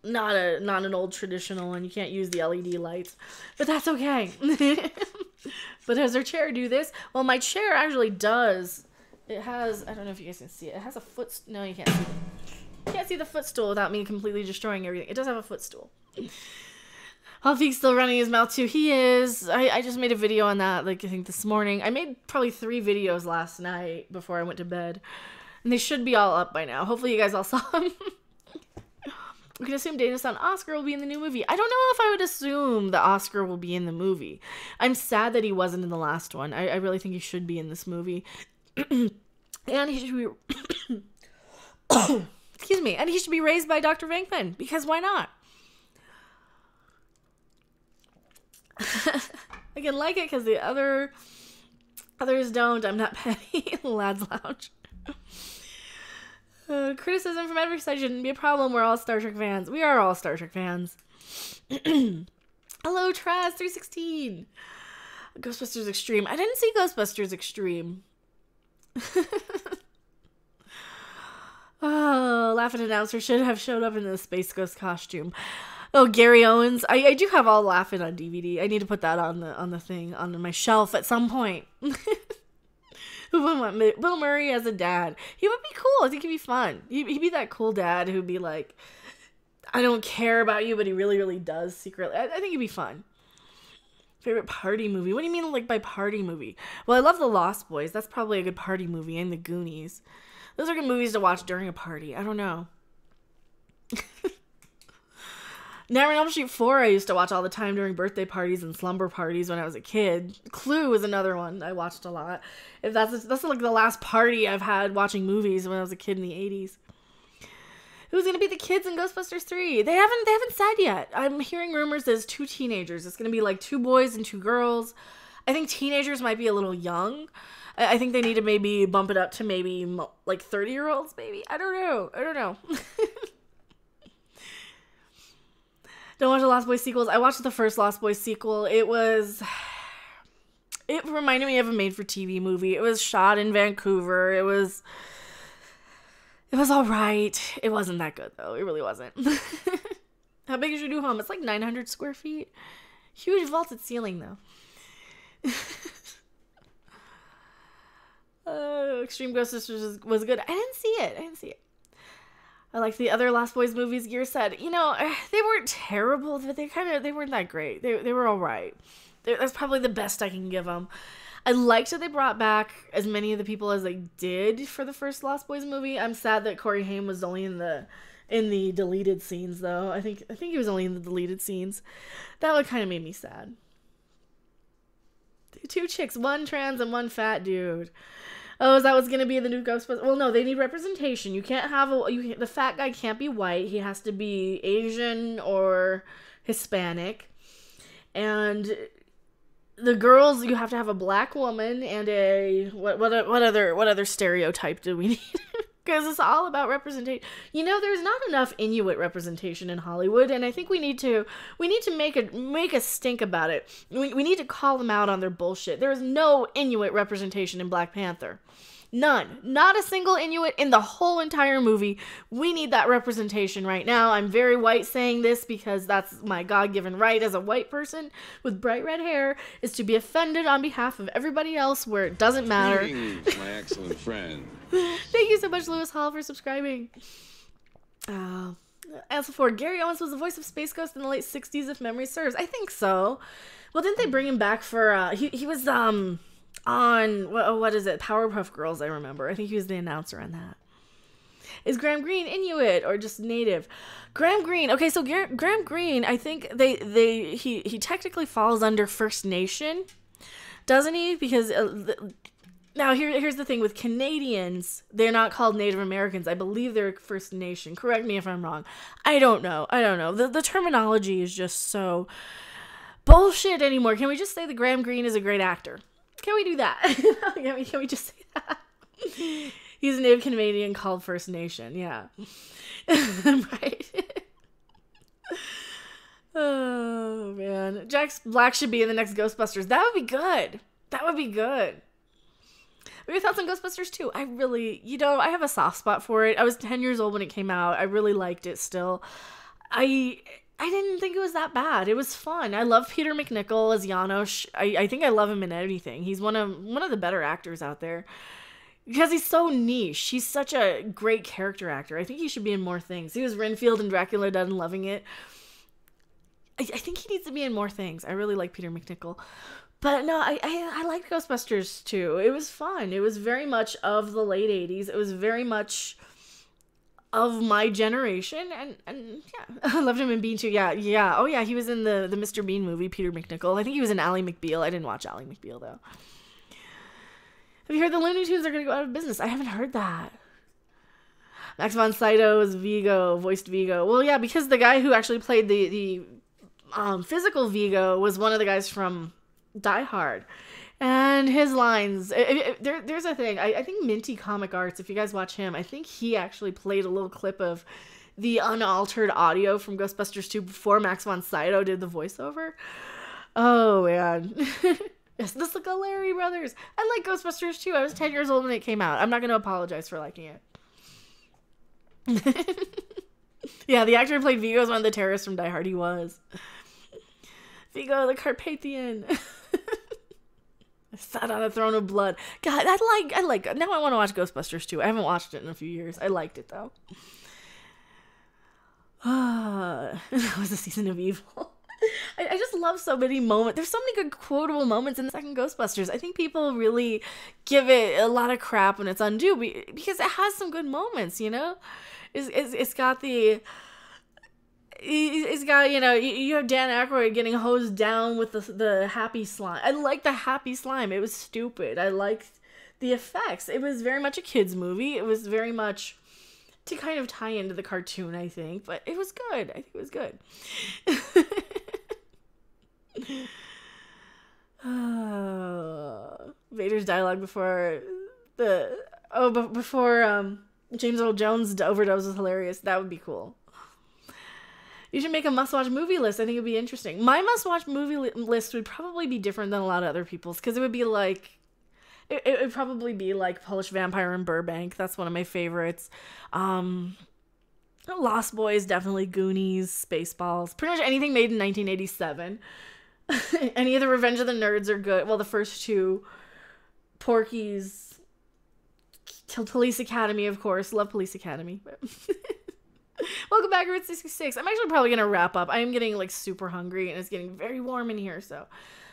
an old traditional one. You can't use the LED lights. But that's okay. But does our chair do this? Well, my chair actually does. It has, I don't know if you guys can see it. It has a no, you can't see it. You can't see the footstool without me completely destroying everything. It does have a footstool. Huffy's still running his mouth too. He is. I just made a video on that, like, I think this morning. I made probably 3 videos last night before I went to bed. And they should be all up by now. Hopefully you guys all saw them. We can assume Dana's son Oscar will be in the new movie. I don't know if I would assume that Oscar will be in the movie. I'm sad that he wasn't in the last one. I really think he should be in this movie. And he should be... Excuse me. And he should be raised by Dr. Venkman. Because why not? I can like it because the others don't. I'm not petty. Lads Lounge. Criticism from every side shouldn't be a problem. We're all Star Trek fans. We are all Star Trek fans. Hello, Traz316. Ghostbusters Extreme. I didn't see Ghostbusters Extreme. Oh, Laughing Announcer should have showed up in the Space Ghost costume. Oh, Gary Owens. I do have All Laughing on DVD. I need to put that on the thing, on my shelf at some point. Who would want Bill Murray as a dad? He would be cool. I think he'd be fun. He'd be that cool dad who'd be like, I don't care about you, but he really, really does secretly. I think he'd be fun. Favorite party movie? What do you mean, like, by party movie? Well, I love The Lost Boys. That's probably a good party movie. And The Goonies. Those are good movies to watch during a party. I don't know. Nightmare on Elm Street 4 I used to watch all the time during birthday parties and slumber parties when I was a kid. Clue was another one I watched a lot. If that's like the last party I've had watching movies when I was a kid in the 80s. Who's gonna be the kids in Ghostbusters 3? They haven't said yet. I'm hearing rumors there's 2 teenagers. It's gonna be like 2 boys and 2 girls. I think teenagers might be a little young. I think they need to maybe bump it up to maybe like 30-year-olds maybe. I don't know. Don't watch the Lost Boys sequels. I watched the first Lost Boys sequel. It reminded me of a made-for-TV movie. It was shot in Vancouver. It was all right. It wasn't that good, though. It really wasn't. How big is your new home? It's like 900 square feet. Huge vaulted ceiling, though. Extreme Ghostbusters was good. I didn't see it. I like the other Lost Boys movies. Gear said, they weren't terrible, but they weren't that great. They were all right. That's probably the best I can give them. I liked that they brought back as many of the people as they did for the first Lost Boys movie. I'm sad that Corey Haim was only in the deleted scenes, though. I think he was only in the deleted scenes. That one kind of made me sad. 2 chicks, 1 trans and 1 fat dude. Oh, is that what's gonna be the new Ghostbusters? Well, no, they need representation. You can't have the fat guy can't be white. He has to be Asian or Hispanic. And the girls, you have to have a black woman and a what other stereotype do we need? Because it's all about representation. You know, there's not enough Inuit representation in Hollywood, and I think we need to make a stink about it. We need to call them out on their bullshit. There is no Inuit representation in Black Panther. None. Not a single Inuit in the whole entire movie. We need that representation right now. I'm very white saying this because that's my God-given right as a white person with bright red hair, is to be offended on behalf of everybody else where it doesn't matter. Greetings, my excellent friend. Thank you so much, Lewis Hall, for subscribing. As before, Gary Owens was the voice of Space Ghost in the late 60s, if memory serves. I think so. Well, didn't they bring him back for, he was, on, what is it, Powerpuff Girls, I remember. I think he was the announcer on that. Is Graham Greene Inuit or just native? Graham Greene, okay, so Graham Greene, I think he technically falls under First Nation, doesn't he? Because, now here's the thing with Canadians, they're not called Native Americans. I believe they're First Nation. Correct me if I'm wrong. I don't know. The terminology is just so bullshit anymore. Can we just say that Graham Greene is a great actor? Can we do that? Can we just say that? He's a Native Canadian called First Nation. Yeah. Right. Oh, man. Jack Black should be in the next Ghostbusters. That would be good. What are your thoughts on Ghostbusters 2? I really, I have a soft spot for it. I was 10 years old when it came out. I really liked it still. I didn't think it was that bad. It was fun. I love Peter McNichol as Janosch. I think I love him in anything. He's one of the better actors out there. Because he's so niche. He's such a great character actor. I think he should be in more things. He was Renfield in Dracula Dead and loving it. I think he needs to be in more things. I really like Peter McNichol. But no, I liked Ghostbusters too. It was fun. It was very much of the late 80s. It was very much of my generation, and yeah, I loved him in Bean too. Yeah. Oh yeah, he was in the Mr. Bean movie, Peter McNichol. I think he was in Ally McBeal. I didn't watch Ally McBeal though. Have you heard the Looney Tunes are gonna go out of business? I haven't heard that. Max von Sydow is Vigo, voiced Vigo. Well, yeah, because the guy who actually played the physical Vigo was one of the guys from Die Hard. And his lines, there's a thing, I think Minty Comic Arts, if you guys watch him, I think he actually played a little clip of the unaltered audio from Ghostbusters 2 before Max von Sydow did the voiceover. Oh, man. Yes, the Scoleri brothers. I like Ghostbusters 2. I was 10 years old when it came out. I'm not going to apologize for liking it. Yeah, the actor who played Vigo is one of the terrorists from Die Hard. He was. Vigo the Carpathian. I sat on a throne of blood. God, I like. Now I want to watch Ghostbusters 2. I haven't watched it in a few years. I liked it though. That was a season of evil. I just love so many moments. There's so many good quotable moments in the second Ghostbusters. I think people really give it a lot of crap when it's undue because it has some good moments. It's got the. It's got, you have Dan Aykroyd getting hosed down with the happy slime. I like the happy slime. It was stupid. I liked the effects. It was very much a kid's movie. It was very much to kind of tie into the cartoon, I think. But it was good. I think it was good. Vader's dialogue before James Earl Jones overdose was hilarious. That would be cool. You should make a must-watch movie list. I think it would be interesting. My must-watch movie list would probably be different than a lot of other people's because it would be like... It would probably be like Polish Vampire in Burbank. That's one of my favorites. Lost Boys, definitely. Goonies, Spaceballs. Pretty much anything made in 1987. Any of the Revenge of the Nerds are good. Well, the first two. Porky's. Police Academy, of course. Love Police Academy. Welcome back, Route 66. I'm actually probably going to wrap up. I am getting, super hungry, and it's getting very warm in here, so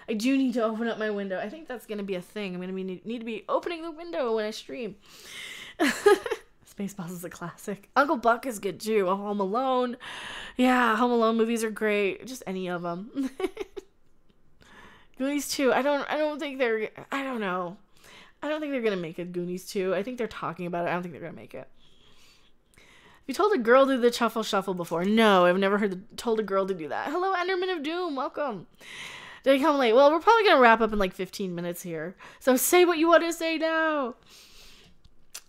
I do need to open up my window. I think that's going to be a thing. I'm going to need to be opening the window when I stream. Spaceballs is a classic. Uncle Buck is good, too. Home Alone. Yeah, Home Alone movies are great. Just any of them. Goonies 2. I don't think they're... I don't know. I don't think they're going to make a Goonies 2. I think they're talking about it. I don't think they're going to make it. You told a girl to do the shuffle before. No, I've never told a girl to do that. Hello, Enderman of Doom. Welcome. Did I come late? Well, we're probably going to wrap up in 15 minutes here. So say what you want to say now.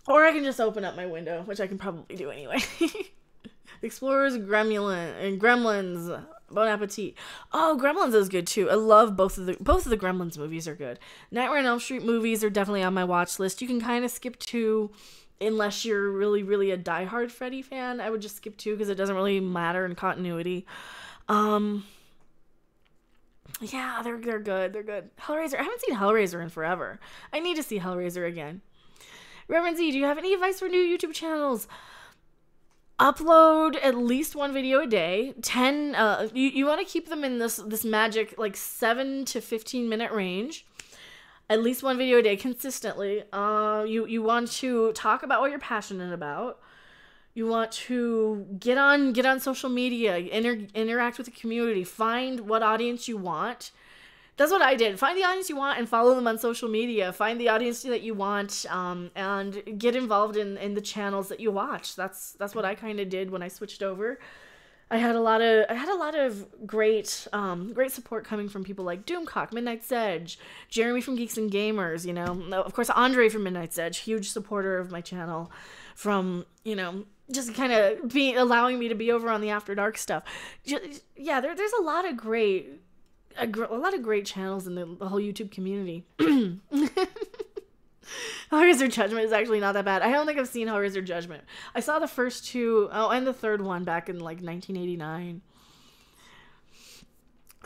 Or I can just open up my window, which I can probably do anyway. Explorers, Gremlins. Bon appetit. Oh, Gremlins is good too. I love both of the Gremlins movies are good. Nightmare on Elm Street movies are definitely on my watch list. You can kind of skip 2 unless you're really, really a diehard Freddy fan. I would just skip 2 because it doesn't really matter in continuity. Yeah, they're good. They're good. Hellraiser. I haven't seen Hellraiser in forever. I need to see Hellraiser again. Reverend Z, do you have any advice for new YouTube channels? Upload at least 1 video a day. 10. You want to keep them in this magic like 7 to 15 minute range. At least 1 video a day consistently. You want to talk about what you're passionate about. You want to get on social media, interact with the community, find what audience you want. That's what I did. Find the audience you want and follow them on social media. Find the audience that you want, and get involved in the channels that you watch. That's what I kind of did when I switched over. I had a lot of great support coming from people like Doomcock, Midnight's Edge, Jeremy from Geeks and Gamers, you know, of course Andre from Midnight's Edge, huge supporter of my channel, from, you know, just kind of allowing me to be over on the After Dark stuff. Yeah, there's a lot of great channels in the whole YouTube community. Hellraiser Judgment is actually not that bad. I don't think I've seen Hellraiser Judgment. I saw the first 2, and the third one back in like 1989.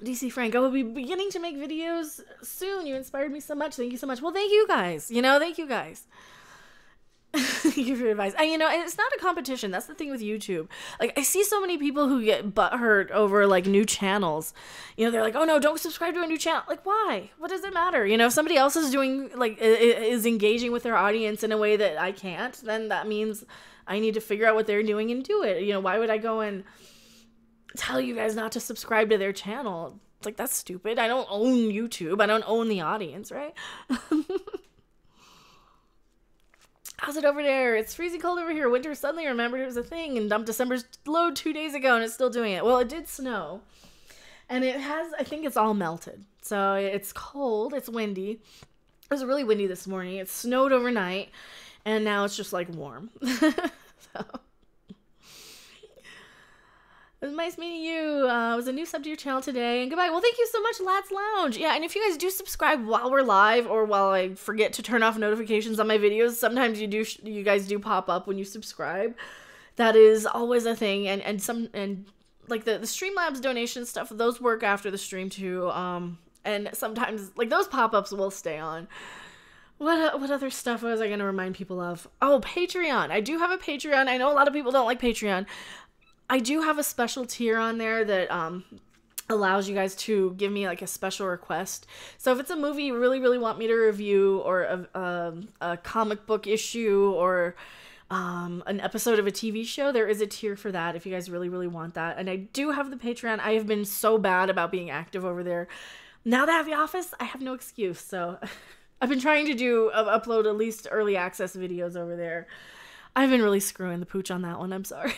DC Frank, I will be beginning to make videos soon. You inspired me so much. Thank you so much. Well, thank you guys. Thank you guys. Thank you for your advice. And it's not a competition. That's the thing with YouTube. Like, I see so many people who get butthurt over like new channels. They're like, oh no, don't subscribe to a new channel. Like, why? What does it matter? If somebody else is doing is engaging with their audience in a way that I can't, then that means I need to figure out what they're doing and do it. Why would I go and tell you guys not to subscribe to their channel? It's like, that's stupid. I don't own YouTube. I don't own the audience, right? How's it over there? It's freezing cold over here. Winter suddenly remembered it was a thing and dumped December's load 2 days ago, and it's still doing it. Well, it did snow. And I think it's all melted. So it's cold. It's windy. It was really windy this morning. It snowed overnight. And now it's just like warm. So. It was nice meeting you. It was a new sub to your channel today. And goodbye. Well, thank you so much, Lads Lounge. Yeah, and if you guys do subscribe while we're live or while I forget to turn off notifications on my videos, sometimes you guys do pop up when you subscribe. That is always a thing. And like the Streamlabs donation stuff, those work after the stream too. And sometimes like those pop-ups will stay on. What other stuff was I going to remind people of? Oh, Patreon. I do have a Patreon. I know a lot of people don't like Patreon. I do have a special tier on there that allows you guys to give me like a special request. So if it's a movie you really, really want me to review, or a comic book issue, or an episode of a TV show, there is a tier for that if you guys really, really want that. And I do have the Patreon. I have been so bad about being active over there. Now that I have the office, I have no excuse. So I've been trying to upload at least early access videos over there. I've been really screwing the pooch on that one. I'm sorry.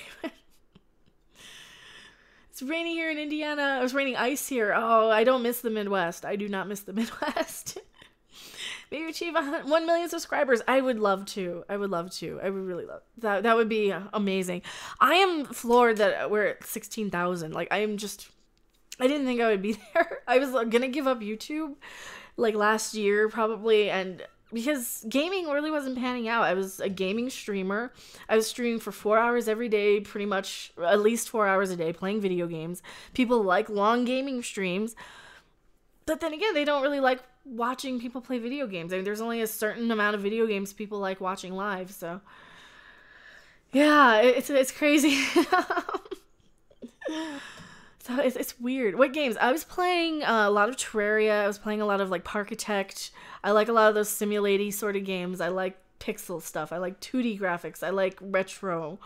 It's raining here in Indiana. It was raining ice here. Oh, I don't miss the Midwest. I do not miss the Midwest. Maybe achieve 1 million subscribers. I would love to. I would really love that. That would be amazing. I am floored that we're at 16,000. Like, I didn't think I would be there. I was gonna give up YouTube like last year probably, and because gaming really wasn't panning out. I was a gaming streamer. I was streaming for 4 hours every day, pretty much at least 4 hours a day, playing video games. People like long gaming streams. But then again, they don't really like watching people play video games. I mean, there's only a certain amount of video games people like watching live, so yeah, it's crazy. So it's weird. What games? I was playing a lot of Terraria. I was playing a lot of like Parkitect. I like a lot of those simulaty sort of games. I like pixel stuff. I like 2D graphics. I like retro.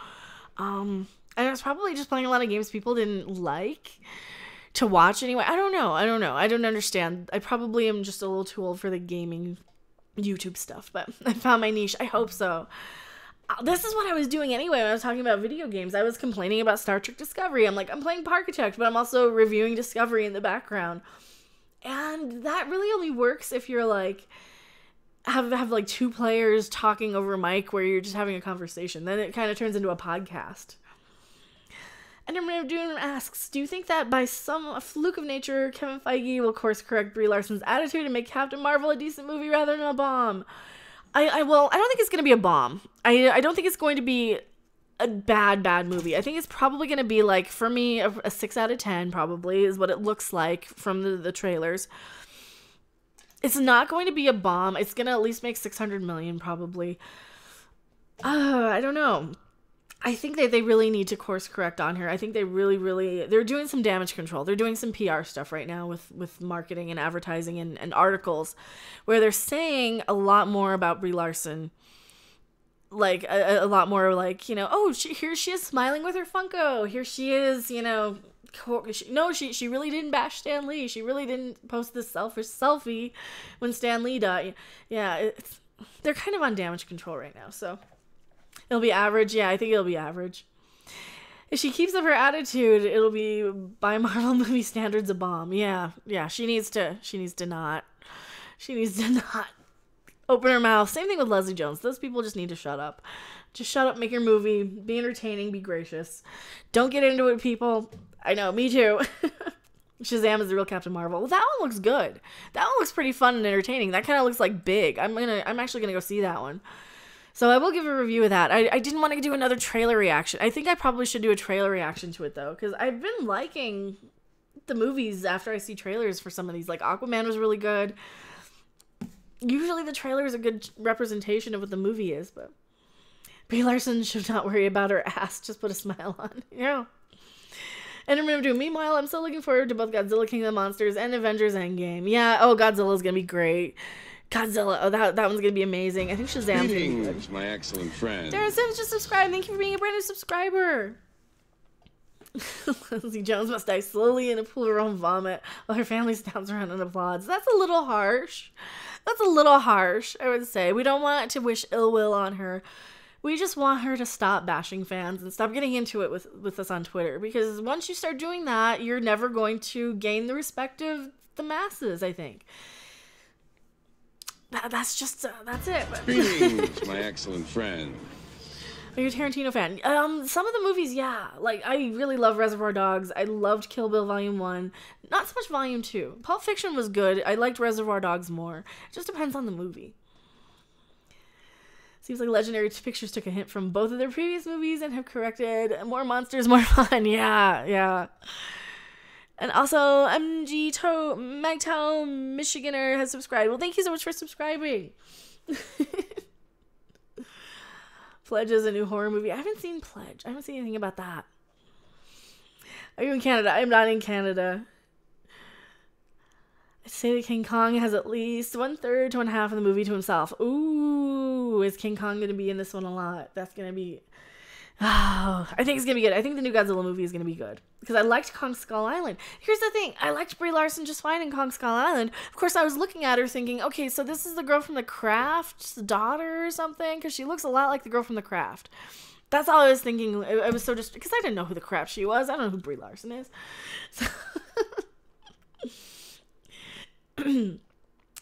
And I was probably just playing a lot of games people didn't like to watch anyway. I don't know. I don't understand. I probably am just a little too old for the gaming YouTube stuff, but I found my niche. I hope so. This is what I was doing anyway when I was talking about video games. I was complaining about Star Trek Discovery. I'm like, I'm playing Parkitect, but I'm also reviewing Discovery in the background. And that really only works if you're like have like two players talking over a mic where you're just having a conversation. Then it kind of turns into a podcast. And Dune asks, do you think that by some fluke of nature, Kevin Feige will course correct Brie Larson's attitude and make Captain Marvel a decent movie rather than a bomb? I don't think it's going to be a bomb. I don't think it's going to be a bad movie. I think it's probably going to be like, for me, a 6 out of 10 probably is what it looks like from the trailers. It's not going to be a bomb. It's going to at least make 600 million probably. I don't know. I think that they really need to course correct on her. I think they really, they're doing some damage control. They're doing some PR stuff right now with marketing and advertising and articles where they're saying a lot more about Brie Larson. Like, a lot more like, you know, oh, here she is smiling with her Funko. Here she is, you know, she really didn't bash Stan Lee. She really didn't post this selfish selfie when Stan Lee died. Yeah, they're kind of on damage control right now, so... It'll be average. Yeah, I think it'll be average. If she keeps up her attitude, it'll be, by Marvel movie standards, a bomb. Yeah. She needs to not open her mouth. Same thing with Leslie Jones. Those people just need to shut up. Just shut up, make your movie, be entertaining, be gracious. Don't get into it, people. I know, me too. Shazam is the real Captain Marvel. Well, that one looks good. That one looks pretty fun and entertaining. That kind of looks like big. I'm actually gonna go see that one. So I will give a review of that. I didn't want to do another trailer reaction. I think I probably should do a trailer reaction to it, though, because I've been liking the movies after I see trailers for some of these. Like, Aquaman was really good. Usually the trailer is a good representation of what the movie is, but Brie Larson should not worry about her ass. Just put a smile on. Yeah. And remember, meanwhile, I'm still looking forward to both Godzilla King of the Monsters and Avengers Endgame. Yeah, Godzilla's going to be great. Godzilla, that one's gonna be amazing. I think Shazam's gonna be good. My excellent friend. Darren Sims just subscribed. Thank you for being a brand new subscriber. Leslie Jones must die slowly in a pool of her own vomit while her family stands around and applauds. That's a little harsh. I would say. We don't want to wish ill will on her. We just want her to stop bashing fans and stop getting into it with us on Twitter. Because once you start doing that, you're never going to gain the respect of the masses, I think. That's it. Greetings, my excellent friend. Are you a Tarantino fan? Some of the movies, yeah. Like, I really love Reservoir Dogs. I loved Kill Bill Volume 1. Not so much Volume 2. Pulp Fiction was good. I liked Reservoir Dogs more. It just depends on the movie. Seems like Legendary Pictures took a hint from both of their previous movies and have corrected. More monsters, more fun. Yeah. And also, Magtow Michiganer has subscribed. Well, thank you so much for subscribing. Pledge is a new horror movie. I haven't seen Pledge. I haven't seen anything about that. Are you in Canada? I'm not in Canada. I'd say that King Kong has at least 1/3 to 1/2 of the movie to himself. Ooh, is King Kong going to be in this one a lot? That's going to be... Oh, I think it's going to be good. I think the new Godzilla movie is going to be good. Because I liked Kong Skull Island. Here's the thing. I liked Brie Larson just fine in Kong Skull Island. Of course, I was looking at her thinking, okay, so this is the girl from The Craft's daughter or something? Because she looks a lot like the girl from The Craft. That's all I was thinking. I was so just... Because I didn't know who The Craft she was. I don't know who Brie Larson is. So...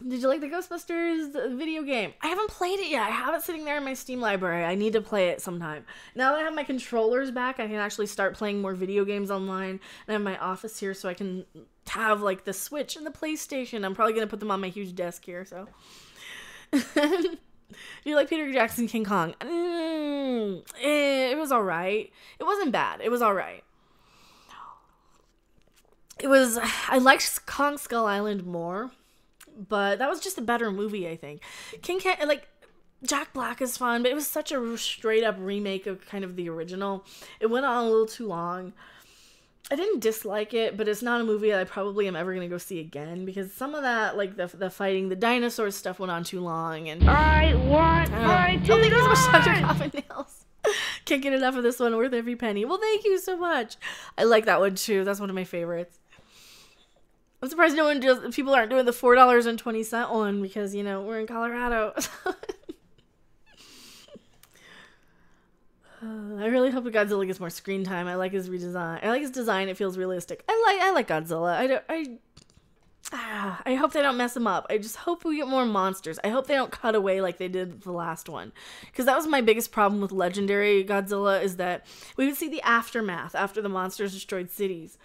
Did you like the Ghostbusters video game? I haven't played it yet. I have it sitting there in my Steam library. I need to play it sometime. Now that I have my controllers back, I can actually start playing more video games online. And I have my office here so I can have like the Switch and the PlayStation. I'm probably going to put them on my huge desk here, so. Do you like Peter Jackson King Kong? It was alright. It wasn't bad. It was alright. I liked Kong Skull Island more. But that was just a better movie, I think. Jack Black is fun, but it was such a straight-up remake of kind of the original. It went on a little too long. I didn't dislike it, but it's not a movie that I probably am ever going to go see again, because some of that, like, the fighting the dinosaurs stuff went on too long, and... I want my don't think there's much Dr. Coffin Nails. Can't get enough of this one, worth every penny. Well, thank you so much. I like that one, too. That's one of my favorites. I'm surprised people aren't doing the $4.20 one because, you know, we're in Colorado. I really hope Godzilla gets more screen time. I like his redesign. I like his design. It feels realistic. I like Godzilla. I hope they don't mess them up. I just hope we get more monsters. I hope they don't cut away like they did with the last one. Because that was my biggest problem with Legendary Godzilla, is that we would see the aftermath after the monsters destroyed cities.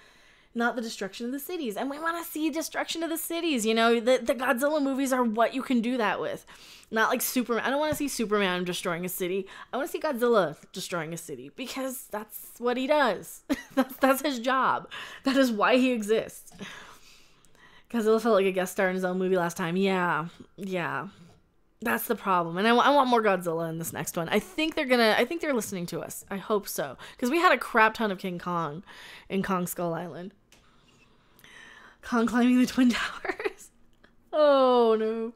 Not the destruction of the cities. And we want to see destruction of the cities. You know, the Godzilla movies are what you can do that with. Not like Superman. I don't want to see Superman destroying a city. I want to see Godzilla destroying a city. Because that's what he does. That's his job. That is why he exists. Godzilla felt like a guest star in his own movie last time. Yeah. That's the problem. And I want more Godzilla in this next one. I think they're listening to us. I hope so. Because we had a crap ton of King Kong in Kong Skull Island. Kong climbing the Twin Towers. Oh, no.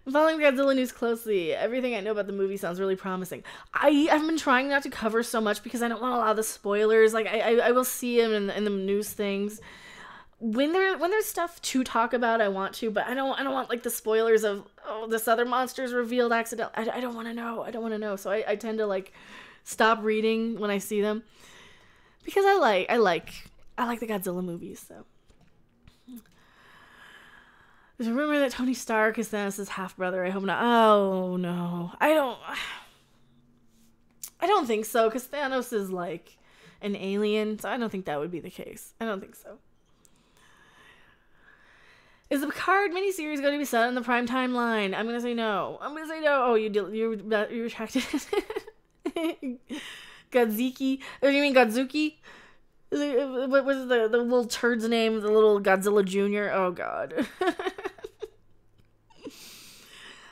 I'm following Godzilla news closely. Everything I know about the movie sounds really promising. I've been trying not to cover so much because I don't want a lot of the spoilers. Like, I will see them in the news things. When there's stuff to talk about, I want to, but I don't want like the spoilers of, oh, this other monster's revealed accidentally. I don't want to know. I don't want to know. So I tend to like stop reading when I see them, because I like the Godzilla movies. So there's a rumor that Tony Stark is Thanos' half brother. I hope not. Oh no, I don't think so, because Thanos is like an alien, so I don't think that would be the case. I don't think so. Is the Picard miniseries going to be set in the prime timeline? I'm going to say no. Oh, you retracted it. Godziki? Or you mean Godzuki? What was the little turd's name? The little Godzilla Jr.? Oh, God.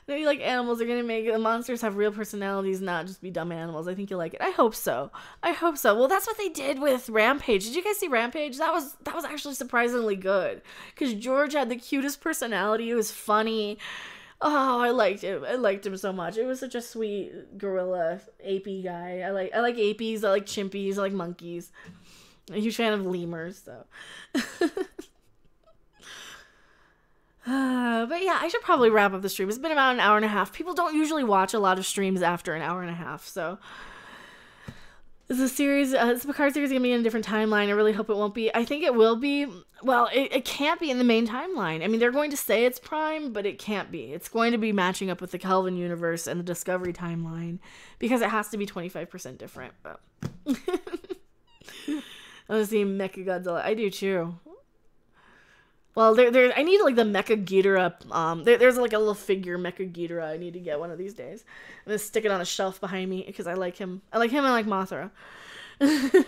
No, you like animals. They're going to make the monsters have real personalities, not just be dumb animals. I think you'll like it. I hope so. Well, that's what they did with Rampage. Did you guys see Rampage? That was actually surprisingly good. Because George had the cutest personality. It was funny. Oh, I liked him. I liked him so much. It was such a sweet gorilla, apey guy. I like apies. I like chimpies. I like monkeys. I'm a huge fan of lemurs, so. But yeah, I should probably wrap up the stream. It's been about an hour and a half. People don't usually watch a lot of streams after an hour and a half, so. Is the series, is the Picard series going to be in a different timeline? I really hope it won't be. I think it will be. Well, it can't be in the main timeline. I mean, they're going to say it's Prime, but it can't be. It's going to be matching up with the Kelvin universe and the Discovery timeline, because it has to be 25% different. But I want to see Mechagodzilla. I do too. Well, I need like the Mecha Ghidorah. There's like a little figure Mecha Ghidorah. I need to get one of these days. I'm gonna stick it on a shelf behind me because I like him. I like Mothra. The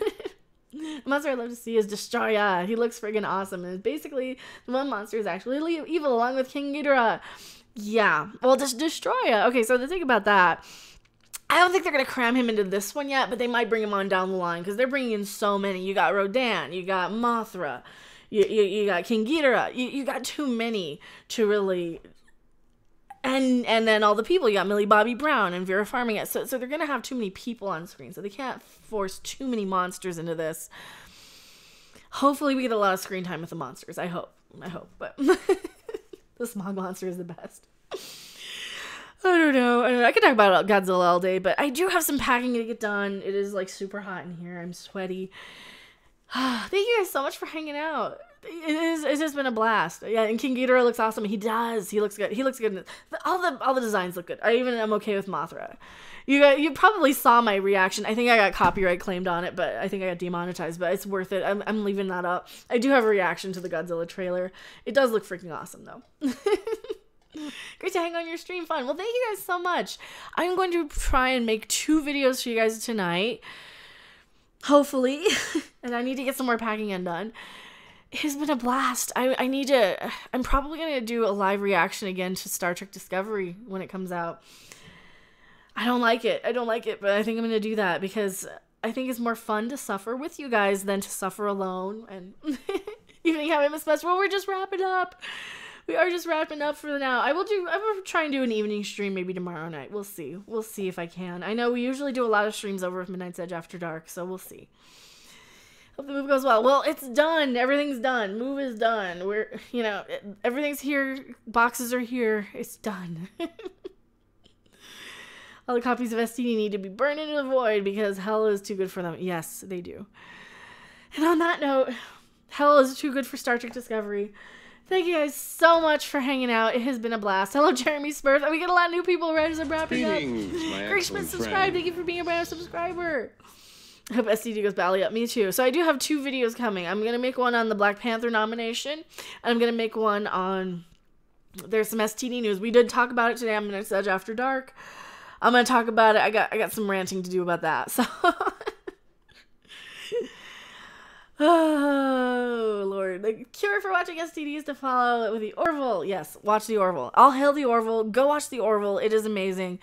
monster I'd love to see is Destroya. He looks friggin' awesome, and basically the one monster is actually evil along with King Ghidorah. Yeah. Well, Destroya. Okay, so the thing about that, I don't think they're gonna cram him into this one yet, but they might bring him on down the line because they're bringing in so many. You got Rodan. You got Mothra. You got King Ghidorah. You got too many to really, and then all the people. You got Millie Bobby Brown and Vera Farmiga. So they're gonna have too many people on screen. So they can't force too many monsters into this. Hopefully we get a lot of screen time with the monsters. I hope. But the smog monster is the best. I don't know. I could talk about Godzilla all day, but I do have some packing to get done. It is like super hot in here. I'm sweaty. Thank you guys so much for hanging out. It's just been a blast. Yeah, and King Ghidorah looks awesome. He does. He looks good. All the designs look good. I even am okay with Mothra. You probably saw my reaction. I think I got copyright claimed on it, but I think I got demonetized. But it's worth it. I'm leaving that up. I do have a reaction to the Godzilla trailer. It does look freaking awesome though. Great to hang on your stream. Fun. Well, thank you guys so much. I'm going to try and make 2 videos for you guys tonight. Hopefully. And I need to get some more packing undone. It's been a blast. I'm probably going to do a live reaction again to Star Trek Discovery when it comes out. I don't like it, but I think I'm going to do that because I think it's more fun to suffer with you guys than to suffer alone. And even if you haven't missed much, well, we're just wrapping up. We are just wrapping up for now. I will try and do an evening stream maybe tomorrow night. We'll see. We'll see if I can. I know we usually do a lot of streams over at Midnight's Edge after dark, so we'll see. Hope the move goes well. Well, it's done. Everything's done. Move is done. Everything's here. Boxes are here. It's done. All the copies of STD need to be burned into the void because hell is too good for them. Yes, they do. And on that note, hell is too good for Star Trek Discovery. Thank you guys so much for hanging out. It has been a blast. Hello, Jeremy Spurs. We get a lot of new people right as I'm wrapping up. Greetings, my Greg Schmidt excellent subscribed. friend. Thank you for being a brand new subscriber. I hope STD goes belly up. Me too. So I do have 2 videos coming. I'm going to make one on the Black Panther nomination. And I'm going to make one on... There's some STD news. We did talk about it today on Minutes Edge After Dark. I'm going to talk about it. I got some ranting to do about that. So... Oh, Lord. The cure for watching STD is to follow with the Orville. Yes, watch the Orville. All hail the Orville. Go watch the Orville. It is amazing.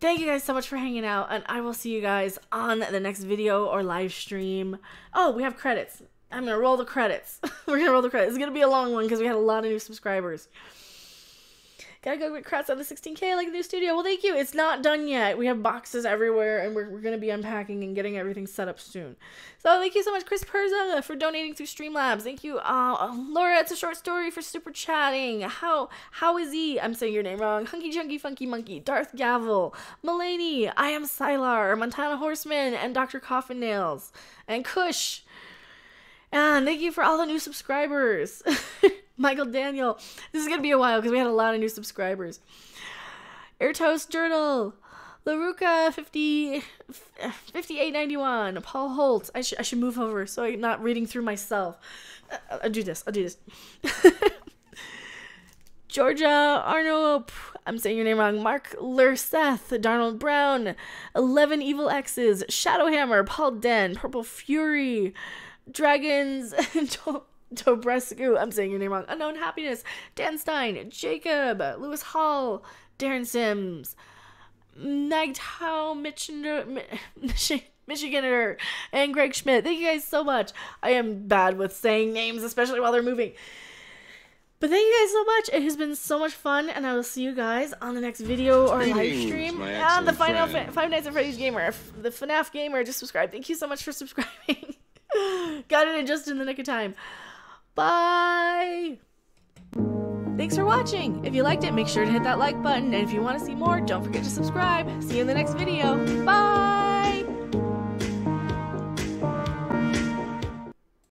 Thank you guys so much for hanging out, and I will see you guys on the next video or live stream. Oh, we have credits. I'm going to roll the credits. We're going to roll the credits. It's going to be a long one because we had a lot of new subscribers. Gotta go get crats on the 16K like the new studio. Well, thank you. It's not done yet. We have boxes everywhere, and we're going to be unpacking and getting everything set up soon. So thank you so much, Chris Perza, for donating through Streamlabs. Thank you, Laura. It's a short story for super chatting. How is he? I'm saying your name wrong. Hunky Chunky Funky Monkey, Darth Gavel, Mulaney, I am Sylar, Montana Horseman, and Dr. Coffin Nails, and Kush. And thank you for all the new subscribers. Michael Daniel. This is going to be a while because we had a lot of new subscribers. Airtoast Journal. LaRuca 5891. Paul Holt. I should move over so I'm not reading through myself. I'll do this. Georgia Arno. I'm saying your name wrong. Mark Lurseth. Donald Brown. 11 Evil X's. Shadowhammer. Paul Den. Purple Fury. Dragons. Dobrescu, I'm saying your name wrong. Unknown Happiness, Dan Stein, Jacob, Lewis Hall, Darren Sims, Nagtao Michiganer, and Greg Schmidt. Thank you guys so much. I am bad with saying names, especially while they're moving. But thank you guys so much. It has been so much fun, and I will see you guys on the next video or live stream. And the final Five Nights at Freddy's Gamer, the FNAF Gamer, just subscribed. Thank you so much for subscribing. Got it in just in the nick of time. Bye! Thanks for watching. If you liked it, make sure to hit that like button. And if you want to see more, don't forget to subscribe. See you in the next video. Bye!